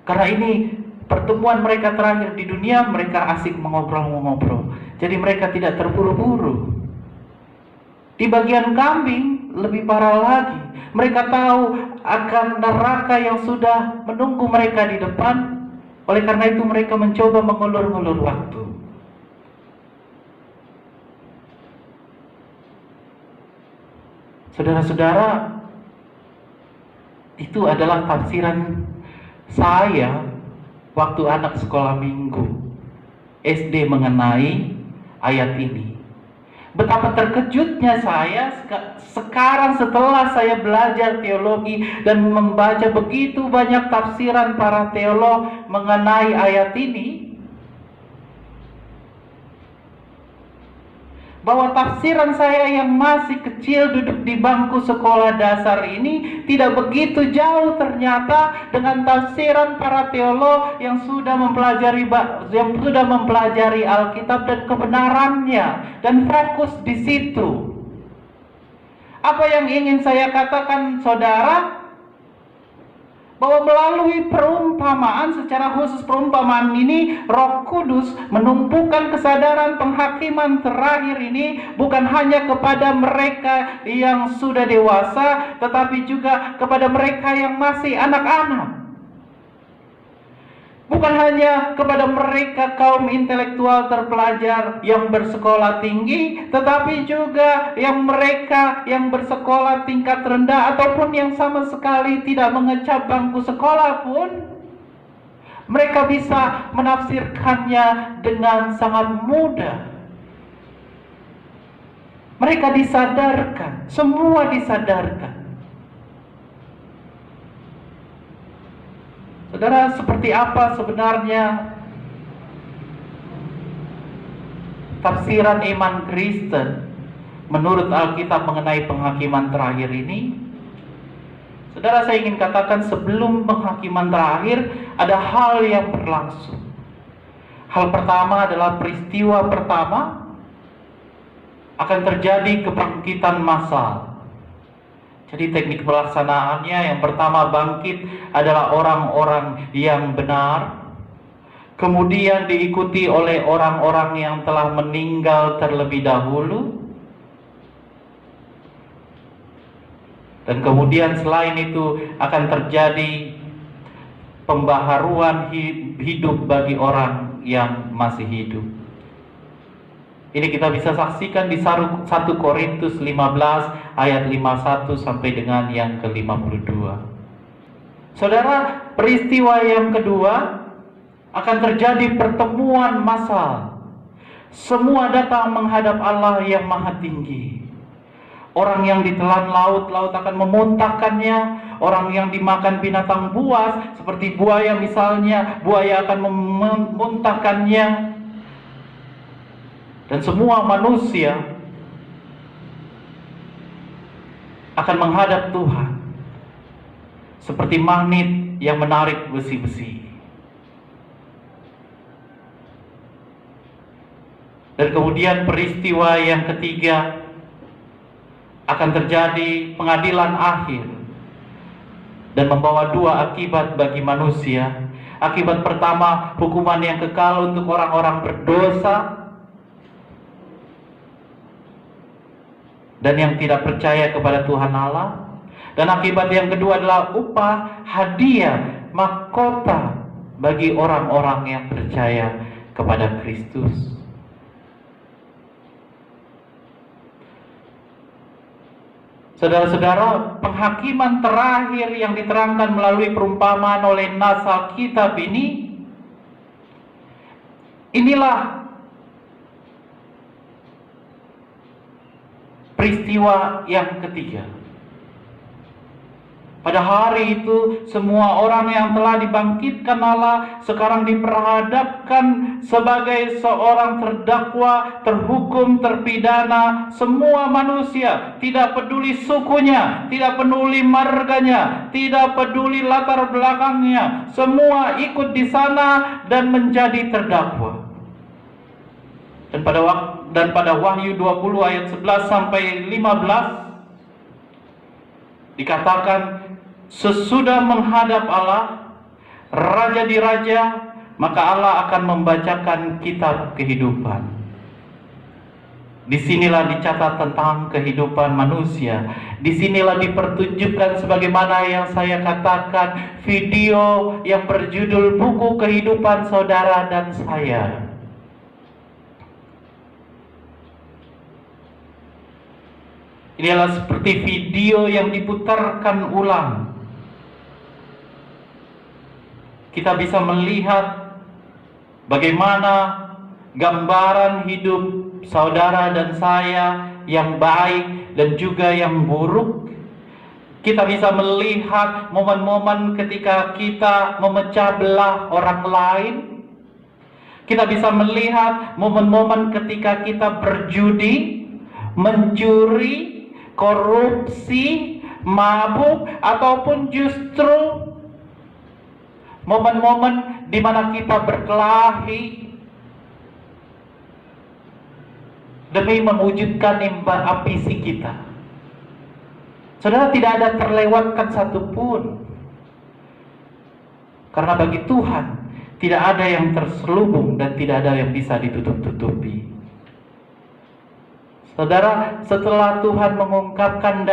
B: karena ini pertemuan mereka terakhir di dunia, mereka asik mengobrol-ngobrol. Jadi mereka tidak terburu-buru. Di bagian kambing lebih parah lagi. Mereka tahu akan neraka yang sudah menunggu mereka di depan. Oleh karena itu mereka mencoba mengulur-ngulur waktu. Saudara-saudara, itu adalah tafsiran saya waktu anak sekolah minggu SD mengenai ayat ini. Betapa terkejutnya saya sekarang setelah saya belajar teologi dan membaca begitu banyak tafsiran para teolog mengenai ayat ini, bahwa tafsiran saya yang masih kecil duduk di bangku sekolah dasar ini tidak begitu jauh ternyata dengan tafsiran para teolog yang sudah mempelajari Alkitab dan kebenarannya dan fokus di situ. Apa yang ingin saya katakan, saudara? Bahwa melalui perumpamaan, secara khusus perumpamaan ini, Roh Kudus menumpukan kesadaran penghakiman terakhir ini bukan hanya kepada mereka yang sudah dewasa, tetapi juga kepada mereka yang masih anak-anak. Bukan hanya kepada mereka kaum intelektual terpelajar yang bersekolah tinggi, tetapi juga yang mereka yang bersekolah tingkat rendah ataupun yang sama sekali tidak mengecap bangku sekolah pun, mereka bisa menafsirkannya dengan sangat mudah. Mereka disadarkan, semua disadarkan. Saudara, seperti apa sebenarnya tafsiran iman Kristen menurut Alkitab mengenai penghakiman terakhir ini? Saudara, saya ingin katakan sebelum penghakiman terakhir ada hal yang berlangsung. Hal pertama adalah peristiwa pertama akan terjadi kebangkitan massal. Jadi teknik pelaksanaannya yang pertama bangkit adalah orang-orang yang benar, kemudian diikuti oleh orang-orang yang telah meninggal terlebih dahulu, dan kemudian selain itu akan terjadi pembaharuan hidup bagi orang yang masih hidup. Ini kita bisa saksikan di 1 Korintus 15 ayat 51 sampai dengan yang ke-52. Saudara, peristiwa yang kedua akan terjadi pertemuan massal. Semua datang menghadap Allah yang Maha Tinggi. Orang yang ditelan laut akan memuntahkannya. Orang yang dimakan binatang buas, seperti buaya misalnya, buaya akan memuntahkannya. Dan semua manusia akan menghadap Tuhan seperti magnet yang menarik besi-besi. Dan kemudian peristiwa yang ketiga akan terjadi pengadilan akhir dan membawa dua akibat bagi manusia. Akibat pertama, hukuman yang kekal untuk orang-orang berdosa dan yang tidak percaya kepada Tuhan Allah. Dan akibat yang kedua adalah upah, hadiah, mahkota bagi orang-orang yang percaya kepada Kristus. Saudara-saudara, penghakiman terakhir yang diterangkan melalui perumpamaan oleh nas Alkitab inilah peristiwa yang ketiga. Pada hari itu, semua orang yang telah dibangkitkan Allah sekarang diperhadapkan sebagai seorang terdakwa, terhukum, terpidana. Semua manusia, tidak peduli sukunya, tidak peduli marganya, tidak peduli latar belakangnya, semua ikut di sana dan menjadi terdakwa. Dan pada Wahyu 20 ayat 11 sampai 15 dikatakan, sesudah menghadap Allah, Raja di Raja, maka Allah akan membacakan kitab kehidupan. Disinilah dicatat tentang kehidupan manusia. Disinilah dipertunjukkan sebagaimana yang saya katakan, video yang berjudul Buku Kehidupan Saudara dan Saya. Ini adalah seperti video yang diputarkan ulang. Kita bisa melihat bagaimana gambaran hidup saudara dan saya yang baik dan juga yang buruk. Kita bisa melihat momen-momen ketika kita memecah belah orang lain. Kita bisa melihat momen-momen ketika kita berjudi, mencuri, korupsi, mabuk, ataupun justru momen-momen di mana kita berkelahi demi mewujudkan ambisi kita. Saudara, tidak ada terlewatkan satupun. Karena bagi Tuhan tidak ada yang terselubung dan tidak ada yang bisa ditutup-tutupi. Saudara, setelah Tuhan mengungkapkan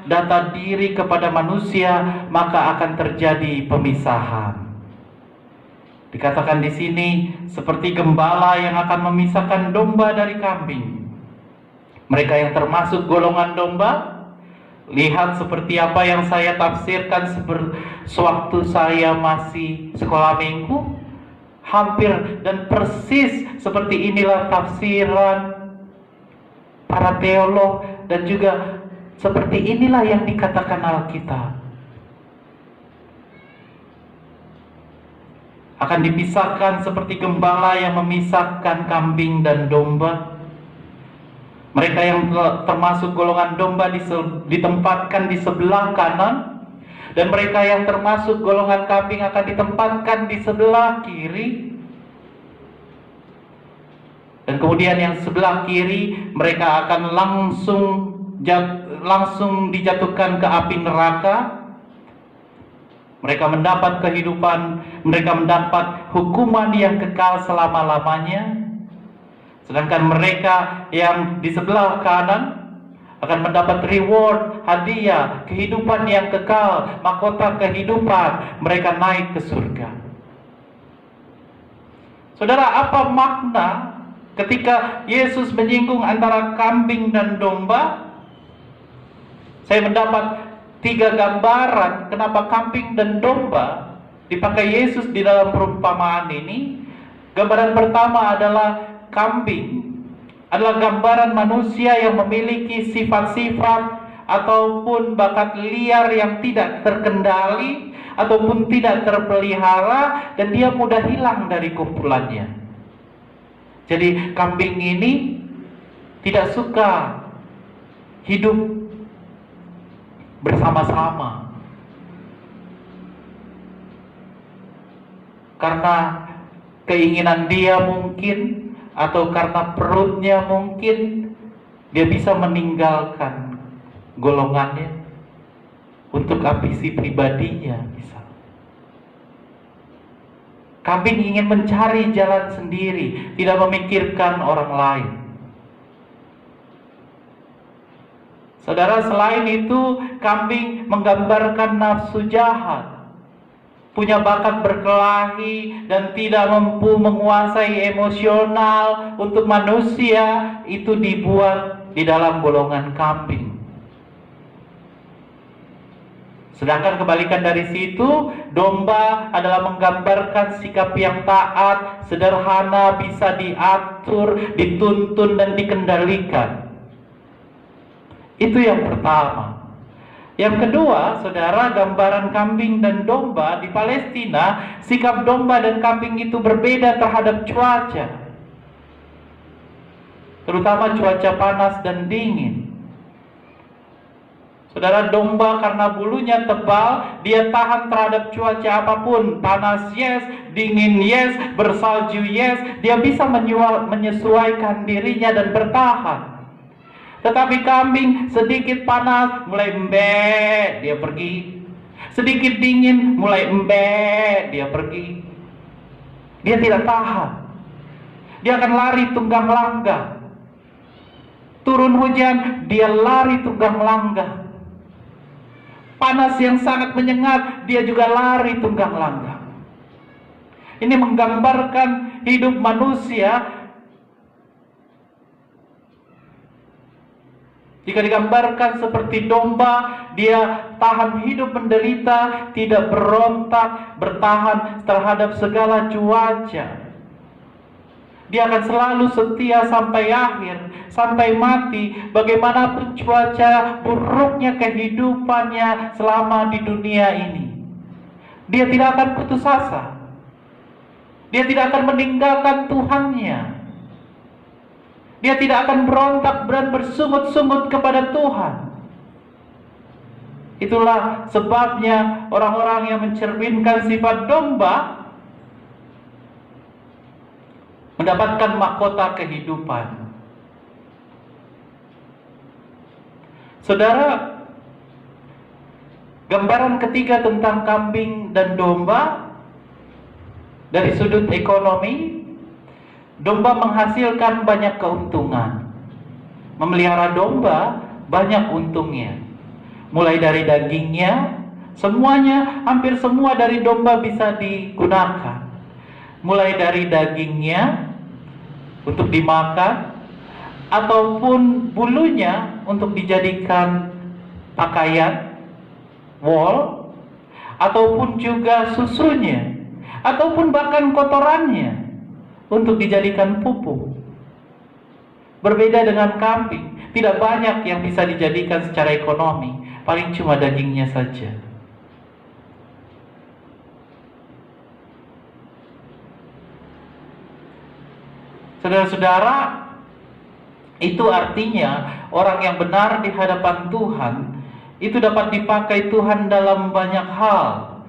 B: data diri kepada manusia, maka akan terjadi pemisahan. Dikatakan di sini seperti gembala yang akan memisahkan domba dari kambing. Mereka yang termasuk golongan domba, lihat seperti apa yang saya tafsirkan sewaktu saya masih sekolah minggu. Hampir dan persis seperti inilah tafsiran para teolog, dan juga seperti inilah yang dikatakan Alkitab. Akan dipisahkan seperti gembala yang memisahkan kambing dan domba. Mereka yang termasuk golongan domba ditempatkan di sebelah kanan, dan mereka yang termasuk golongan kambing akan ditempatkan di sebelah kiri. Dan kemudian yang sebelah kiri mereka akan langsung dijatuhkan ke api neraka. Mereka mendapat kehidupan, mereka mendapat hukuman yang kekal selama-lamanya. Sedangkan mereka yang di sebelah kanan akan mendapat reward, hadiah, kehidupan yang kekal, mahkota kehidupan. Mereka naik ke surga. Saudara, apa makna ketika Yesus menyinggung antara kambing dan domba? Saya mendapat 3 gambaran kenapa kambing dan domba dipakai Yesus di dalam perumpamaan ini. Gambaran pertama adalah kambing adalah gambaran manusia yang memiliki sifat-sifat ataupun bakat liar yang tidak terkendali ataupun tidak terpelihara, dan dia mudah hilang dari kumpulannya. Jadi kambing ini tidak suka hidup bersama-sama, karena keinginan dia mungkin, atau karena perutnya mungkin, dia bisa meninggalkan golongannya untuk ambisi pribadinya. Bisa kambing ingin mencari jalan sendiri, tidak memikirkan orang lain. Saudara, selain itu, kambing menggambarkan nafsu jahat, punya bakat berkelahi, dan tidak mampu menguasai emosional untuk manusia. Itu dibuat di dalam golongan kambing. Sedangkan kebalikan dari situ, domba adalah menggambarkan sikap yang taat, sederhana, bisa diatur, dituntun, dan dikendalikan. Itu yang pertama. Yang kedua, saudara, gambaran kambing dan domba di Palestina, sikap domba dan kambing itu berbeda terhadap cuaca, terutama cuaca panas dan dingin. Saudara, domba karena bulunya tebal, dia tahan terhadap cuaca apapun. Panas yes, dingin yes, bersalju yes, dia bisa menyesuaikan dirinya dan bertahan. Tetapi kambing sedikit panas, mulai embe, dia pergi. Sedikit dingin, mulai embe, dia pergi. Dia tidak tahan. Dia akan lari tunggang langgang. Turun hujan, dia lari tunggang langgang. Panas yang sangat menyengat, dia juga lari tunggang langgang. Ini menggambarkan hidup manusia. Jika digambarkan seperti domba, dia tahan hidup menderita, tidak berontak, bertahan terhadap segala cuaca. Dia akan selalu setia sampai akhir, sampai mati, bagaimanapun cuaca buruknya kehidupannya selama di dunia ini. Dia tidak akan putus asa. Dia tidak akan meninggalkan Tuhannya. Dia tidak akan berontak dan bersungut-sungut kepada Tuhan. Itulah sebabnya orang-orang yang mencerminkan sifat domba mendapatkan mahkota kehidupan. Saudara, gambaran ketiga tentang kambing dan domba dari sudut ekonomi. Domba menghasilkan banyak keuntungan. Memelihara domba banyak untungnya. Mulai dari dagingnya, semuanya, hampir semua dari domba bisa digunakan. Mulai dari dagingnya untuk dimakan, ataupun bulunya untuk dijadikan pakaian, wool, ataupun juga susunya, ataupun bahkan kotorannya untuk dijadikan pupuk. Berbeda dengan kambing. Tidak banyak yang bisa dijadikan secara ekonomi, paling cuma dagingnya saja. Saudara-saudara, itu artinya orang yang benar di hadapan Tuhan itu dapat dipakai Tuhan dalam banyak hal.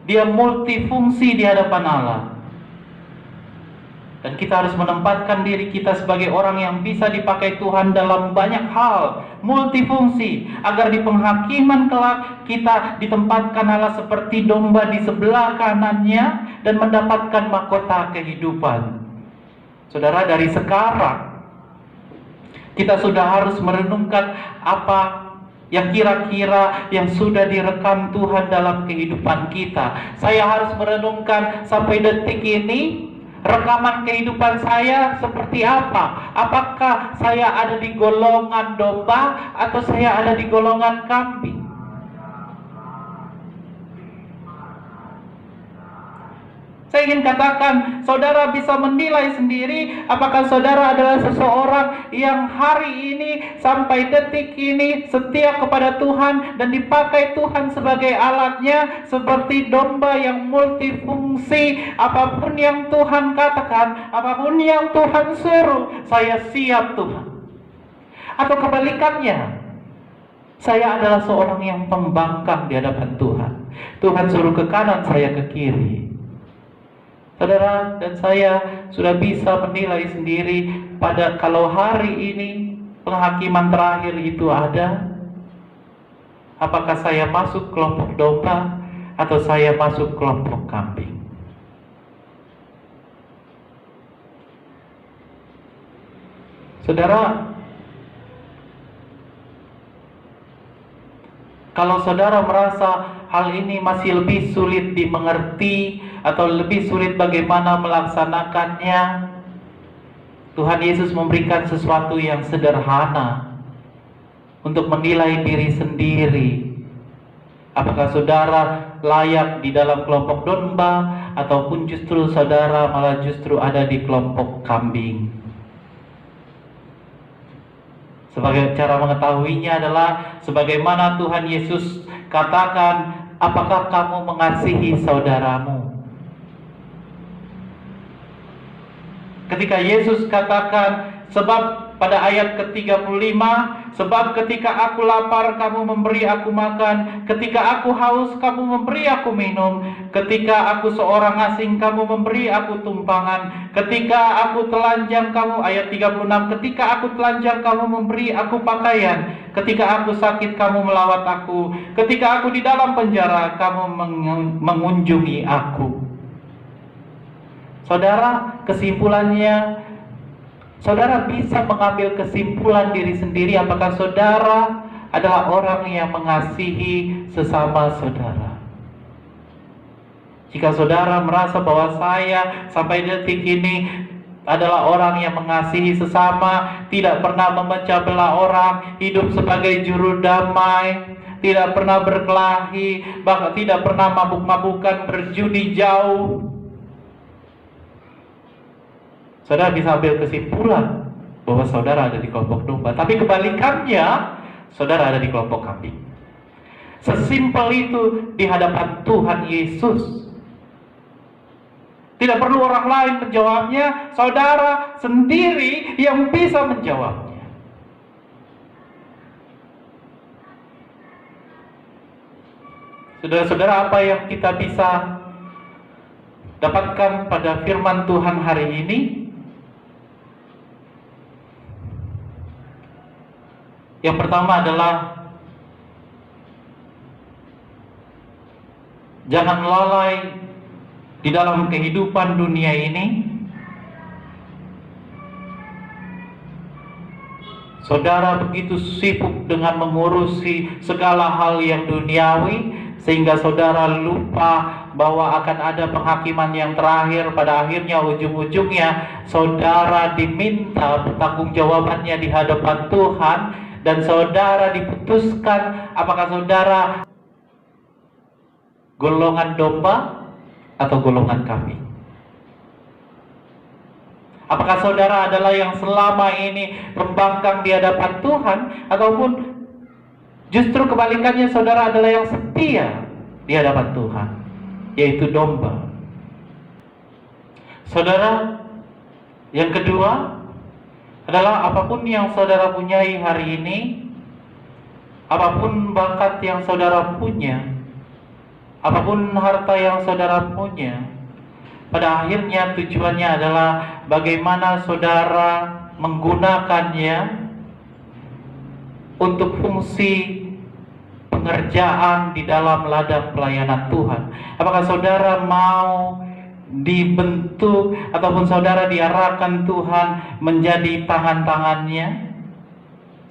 B: Dia multifungsi di hadapan Allah. Dan kita harus menempatkan diri kita sebagai orang yang bisa dipakai Tuhan dalam banyak hal, multifungsi, agar di penghakiman kelak kita ditempatkan Allah seperti domba di sebelah kanannya dan mendapatkan mahkota kehidupan. Saudara, dari sekarang kita sudah harus merenungkan apa yang kira-kira yang sudah direkam Tuhan dalam kehidupan kita. Saya harus merenungkan sampai detik ini, rekaman kehidupan saya seperti apa? Apakah saya ada di golongan domba atau saya ada di golongan kambing? Saya ingin katakan, saudara bisa menilai sendiri apakah saudara adalah seseorang yang hari ini sampai detik ini setia kepada Tuhan dan dipakai Tuhan sebagai alatnya, seperti domba yang multifungsi. Apapun yang Tuhan katakan, apapun yang Tuhan suruh, saya siap Tuhan. Atau kebalikannya, saya adalah seorang yang pembangkang di hadapan Tuhan. Tuhan suruh ke kanan, saya ke kiri. Saudara dan saya sudah bisa menilai sendiri pada kalau hari ini penghakiman terakhir itu ada, apakah saya masuk kelompok domba atau saya masuk kelompok kambing. Saudara, kalau saudara merasa hal ini masih lebih sulit dimengerti atau lebih sulit bagaimana melaksanakannya, Tuhan Yesus memberikan sesuatu yang sederhana untuk menilai diri sendiri. Apakah saudara layak di dalam kelompok domba ataupun justru saudara malah justru ada di kelompok kambing. Sebagai cara mengetahuinya adalah sebagaimana Tuhan Yesus katakan, apakah kamu mengasihi saudaramu? Ketika Yesus katakan, sebab pada ayat ke-35, sebab ketika aku lapar kamu memberi aku makan, ketika aku haus kamu memberi aku minum, ketika aku seorang asing kamu memberi aku tumpangan, ketika aku telanjang kamu, ayat 36, ketika aku telanjang kamu memberi aku pakaian, ketika aku sakit kamu melawat aku, ketika aku di dalam penjara kamu mengunjungi aku. Saudara, kesimpulannya, saudara bisa mengambil kesimpulan diri sendiri apakah saudara adalah orang yang mengasihi sesama saudara. Jika saudara merasa bahwa saya sampai detik ini adalah orang yang mengasihi sesama, tidak pernah memecah belah orang, hidup sebagai juru damai, tidak pernah berkelahi, bahkan tidak pernah mabuk-mabukan, berjudi jauh, saudara bisa ambil kesimpulan bahwa saudara ada di kelompok domba. Tapi kebalikannya, saudara ada di kelompok kambing. Sesimpel itu di hadapan Tuhan Yesus. Tidak perlu orang lain menjawabnya, saudara sendiri yang bisa menjawabnya. Saudara-saudara, apa yang kita bisa dapatkan pada firman Tuhan hari ini? Yang pertama adalah jangan lalai di dalam kehidupan dunia ini. Saudara begitu sibuk dengan mengurusi segala hal yang duniawi sehingga saudara lupa bahwa akan ada penghakiman yang terakhir. Pada akhirnya ujung-ujungnya saudara diminta pertanggungjawabannya di hadapan Tuhan. Dan saudara diputuskan apakah saudara golongan domba atau golongan kambing. Apakah saudara adalah yang selama ini membangkang di hadapan Tuhan, ataupun justru kebalikannya, saudara adalah yang setia di hadapan Tuhan, yaitu domba? Saudara, yang kedua adalah apapun yang saudara punyai hari ini, apapun bakat yang saudara punya, apapun harta yang saudara punya, pada akhirnya tujuannya adalah bagaimana saudara menggunakannya untuk fungsi pengerjaan di dalam ladang pelayanan Tuhan. Apakah saudara mau dibentuk ataupun saudara diarahkan Tuhan menjadi tangan-tangannya,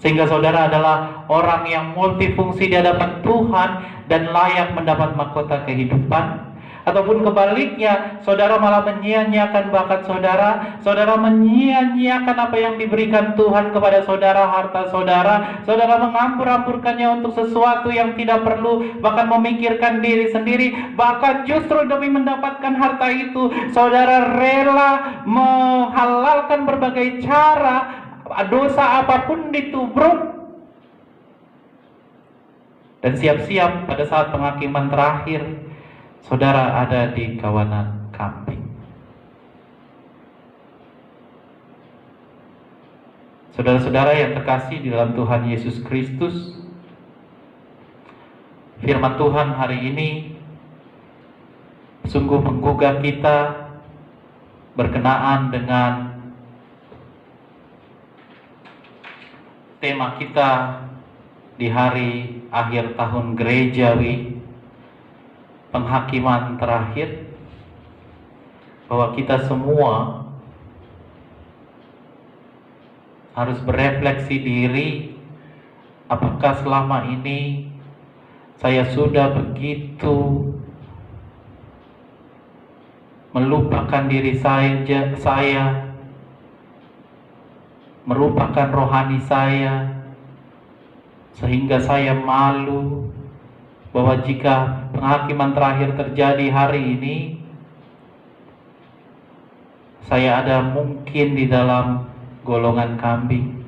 B: sehingga saudara adalah orang yang multifungsi di hadapan Tuhan dan layak mendapat mahkota kehidupan? Ataupun kebaliknya, saudara malah menyia-nyiakan bakat saudara, saudara menyia-nyiakan apa yang diberikan Tuhan kepada saudara, harta saudara, saudara mengampur-ampurkannya untuk sesuatu yang tidak perlu, bahkan memikirkan diri sendiri, bahkan justru demi mendapatkan harta itu, saudara rela menghalalkan berbagai cara, dosa apapun ditubruk, dan siap-siap pada saat penghakiman terakhir, saudara ada di kawanan kambing. Saudara-saudara yang terkasih di dalam Tuhan Yesus Kristus, firman Tuhan hari ini sungguh menggugah kita berkenaan dengan tema kita di hari akhir tahun gerejawi, penghakiman terakhir, bahwa kita semua harus berefleksi diri. Apakah selama ini saya sudah begitu melupakan diri saya, merupakan rohani saya, sehingga saya malu bahwa jika penghakiman terakhir terjadi hari ini, saya ada mungkin di dalam golongan kambing.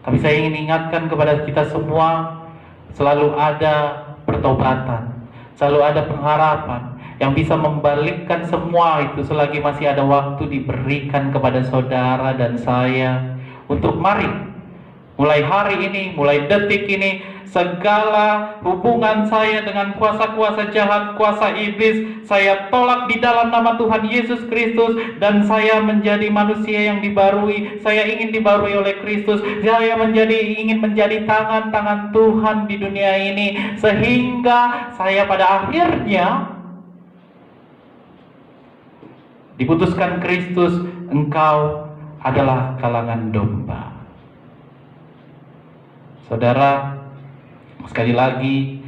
B: Tapi saya ingin ingatkan kepada kita semua, selalu ada pertobatan, selalu ada pengharapan yang bisa membalikkan semua itu selagi masih ada waktu diberikan kepada saudara dan saya untuk mari mulai hari ini, mulai detik ini, segala hubungan saya dengan kuasa-kuasa jahat, kuasa iblis, saya tolak di dalam nama Tuhan Yesus Kristus, dan saya menjadi manusia yang dibarui. Saya ingin dibarui oleh Kristus. Saya ingin menjadi tangan-tangan Tuhan di dunia ini, sehingga saya pada akhirnya diputuskan Kristus, engkau adalah kalangan domba. Saudara, sekali lagi,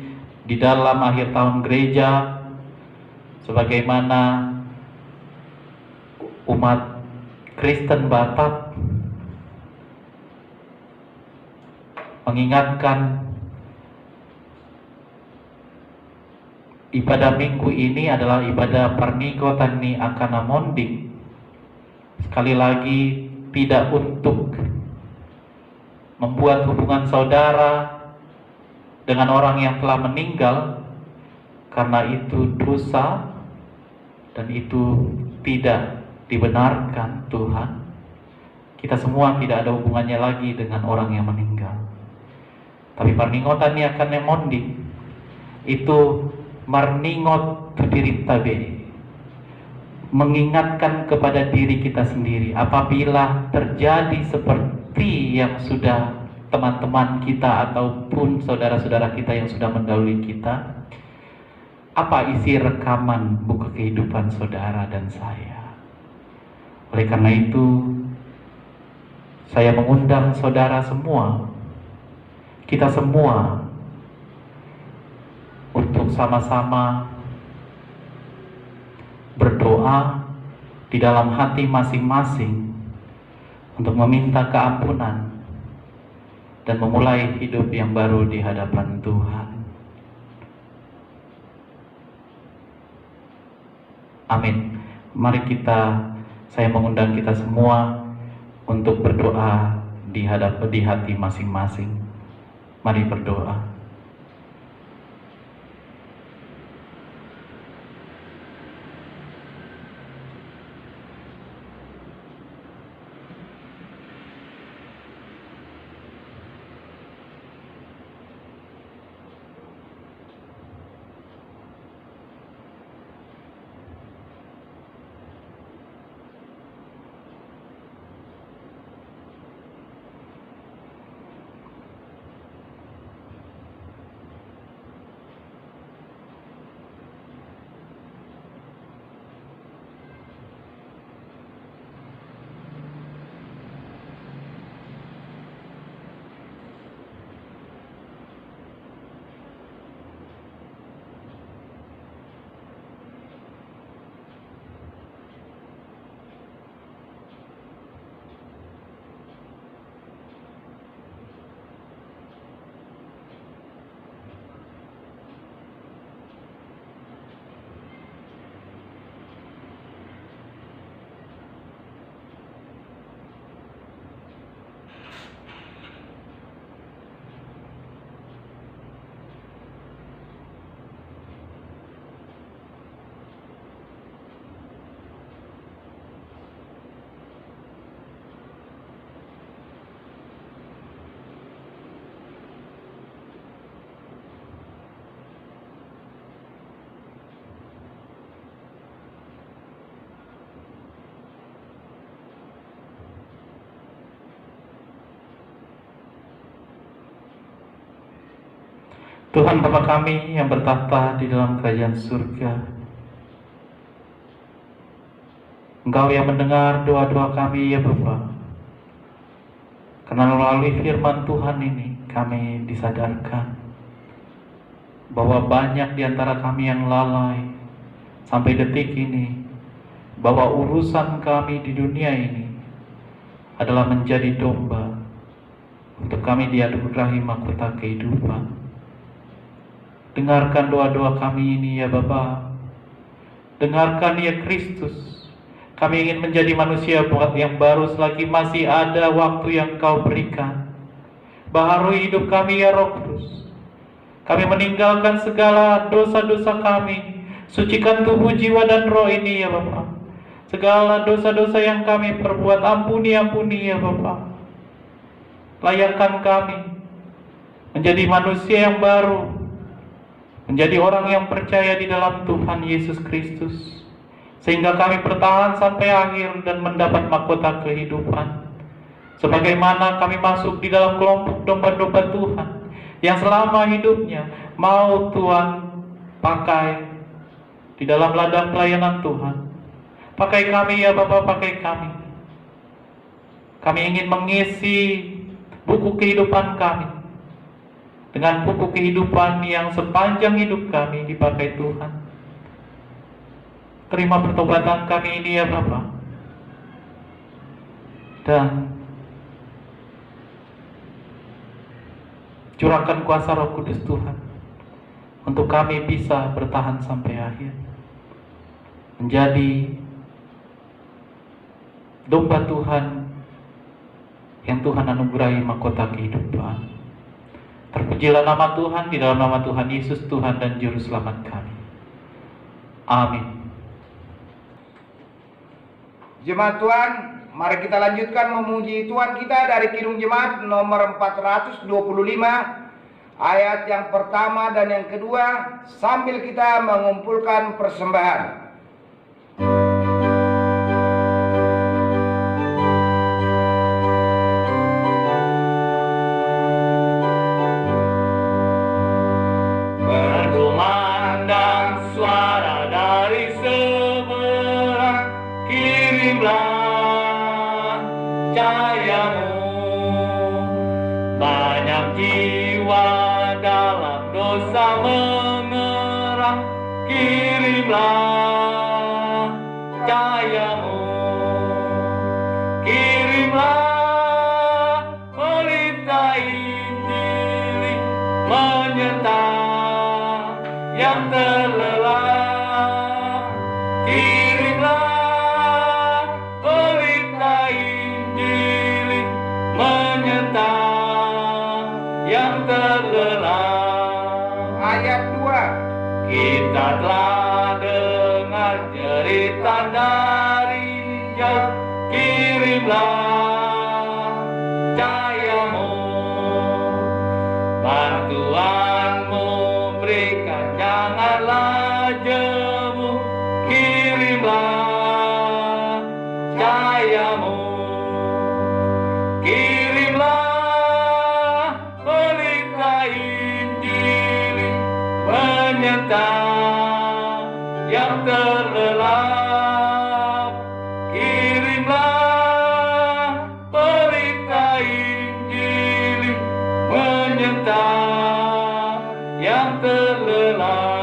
B: di dalam akhir tahun gereja, sebagaimana umat Kristen Batak mengingatkan, ibadah minggu ini adalah ibadah Parniko Tani Akana Monding. Sekali lagi, tidak untuk membuat hubungan saudara dengan orang yang telah meninggal, karena itu dosa dan itu tidak dibenarkan Tuhan. Kita semua tidak ada hubungannya lagi dengan orang yang meninggal. Tapi parningotan yang akan mondi itu marningot ke diri tabe, mengingatkan kepada diri kita sendiri apabila terjadi seperti yang sudah teman-teman kita ataupun saudara-saudara kita yang sudah mendahului kita. Apa isi rekaman buku kehidupan saudara dan saya? Oleh karena itu, saya mengundang saudara semua, kita semua, untuk sama-sama berdoa di dalam hati masing-masing untuk meminta keampunan dan memulai hidup yang baru di hadapan Tuhan. Amin. Mari kita saya mengundang kita semua untuk berdoa di hati masing-masing. Mari berdoa. Tuhan Bapa kami yang bertahta di dalam kerajaan surga, Engkau yang mendengar doa-doa kami ya Bapa. Karena melalui firman Tuhan ini kami disadarkan bahwa banyak di antara kami yang lalai sampai detik ini, bahwa urusan kami di dunia ini adalah menjadi domba untuk kami dianugerahi mahkota kehidupan. Dengarkan doa-doa kami ini ya Bapa. Dengarkan ya Kristus. Kami ingin menjadi manusia yang baru selagi masih ada waktu yang Kau berikan. Baharui hidup kami ya Roh Kudus. Kami meninggalkan segala dosa-dosa kami. Sucikan tubuh, jiwa, dan roh ini ya Bapa. Segala dosa-dosa yang kami perbuat, ampuni ya Bapa. Layakkan kami menjadi manusia yang baru, menjadi orang yang percaya di dalam Tuhan Yesus Kristus, sehingga kami bertahan sampai akhir dan mendapat mahkota kehidupan. Sebagaimana kami masuk di dalam kelompok domba-domba Tuhan yang selama hidupnya mau Tuhan pakai di dalam ladang pelayanan Tuhan. Pakai kami ya Bapa, pakai kami. Kami ingin mengisi buku kehidupan kami dengan buku kehidupan yang sepanjang hidup kami dipakai Tuhan. Terima pertobatan kami ini ya Bapa. Dan curahkan kuasa Roh Kudus Tuhan untuk kami bisa bertahan sampai akhir, menjadi domba Tuhan yang Tuhan anugerahi mahkota kehidupan. Terpujilah nama Tuhan, di dalam nama Tuhan Yesus, Tuhan dan Juru Selamat kami. Amin.
A: Jemaat Tuhan, mari kita lanjutkan memuji Tuhan kita dari Kidung Jemaat nomor 425, ayat yang pertama dan yang kedua, sambil kita mengumpulkan persembahan.
B: Kirimlah cahayamu, kirimlah pelita Injil menyertai yang terlelap, kirimlah
C: dari jauh, kirimlah cahayamu, bantuanmu berikan, janganlah jemu, kirimlah cahayamu, kirimlah berita Injil menyertai yang terlelap, kirimlah berita Injil menyertai yang terlelap.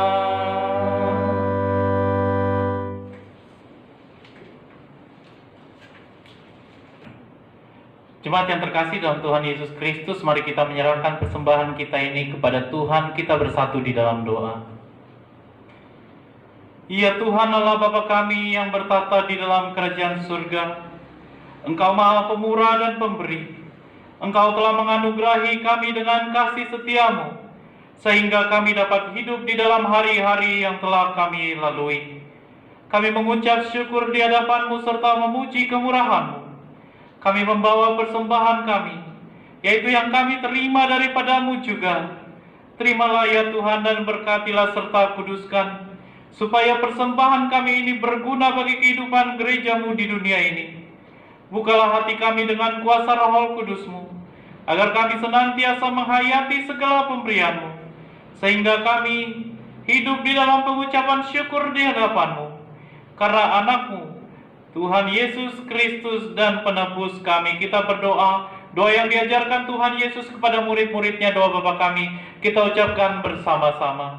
B: Jemaat yang terkasih dalam Tuhan Yesus Kristus, mari kita menyerahkan persembahan kita ini kepada Tuhan. Kita bersatu di dalam doa. Ya Tuhan Allah Bapa kami yang bertata di dalam kerajaan surga, Engkau Maha Pemurah dan Pemberi. Engkau telah menganugerahi kami dengan kasih setiamu, sehingga kami dapat hidup di dalam hari-hari yang telah kami lalui. Kami mengucap syukur di hadapan-Mu serta memuji kemurahan-Mu. Kami membawa persembahan kami, yaitu yang kami terima daripada-Mu juga. Terimalah ya Tuhan dan berkatilah serta kuduskan, supaya persembahan kami ini berguna bagi kehidupan gereja-Mu di dunia ini. Bukalah hati kami dengan kuasa Roh Kudus-Mu, agar kami senantiasa menghayati segala pemberian-Mu, sehingga kami hidup di dalam pengucapan syukur di hadapan-Mu. Karena anak-Mu, Tuhan Yesus Kristus dan penebus kami, kita berdoa, doa yang diajarkan Tuhan Yesus kepada murid-muridnya, doa Bapa kami, kita ucapkan bersama-sama.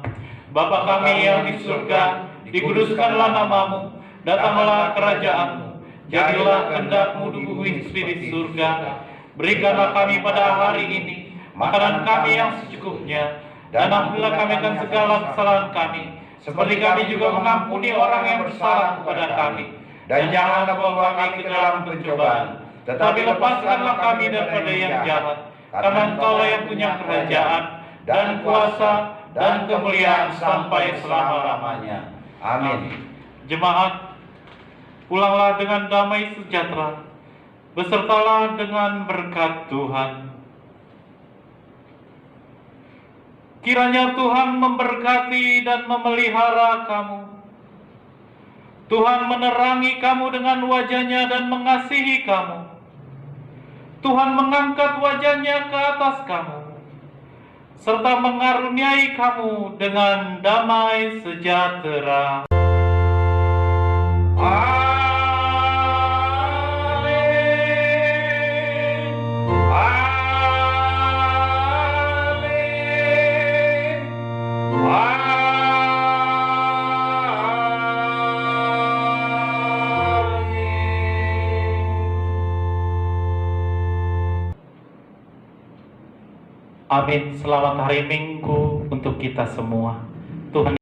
B: Bapa kami yang di surga, dikuduskanlah nama-Mu, datanglah kerajaan-Mu, jadilah kehendak-Mu di bumi seperti di surga. Berikanlah kami pada hari ini makanan kami yang secukupnya, dan ampunilah kami akan segala kesalahan kami, seperti kami juga mengampuni orang yang bersalah kepada kami. Dan janganlah membawa kami ke dalam pencobaan, tetapi lepaskanlah kami daripada yang jahat, karena Engkaulah yang punya kerajaan, dan kuasa, dan kemuliaan sampai selama-lamanya. Amin. Jemaat, pulanglah dengan damai sejahtera, besertalah dengan berkat Tuhan. Kiranya Tuhan memberkati dan memelihara kamu. Tuhan menerangi kamu dengan wajah-Nya dan mengasihi kamu. Tuhan mengangkat wajah-Nya ke atas kamu, serta mengaruniai kamu dengan damai sejahtera. Amin. Amin. Selamat hari Minggu untuk kita semua. Tuhan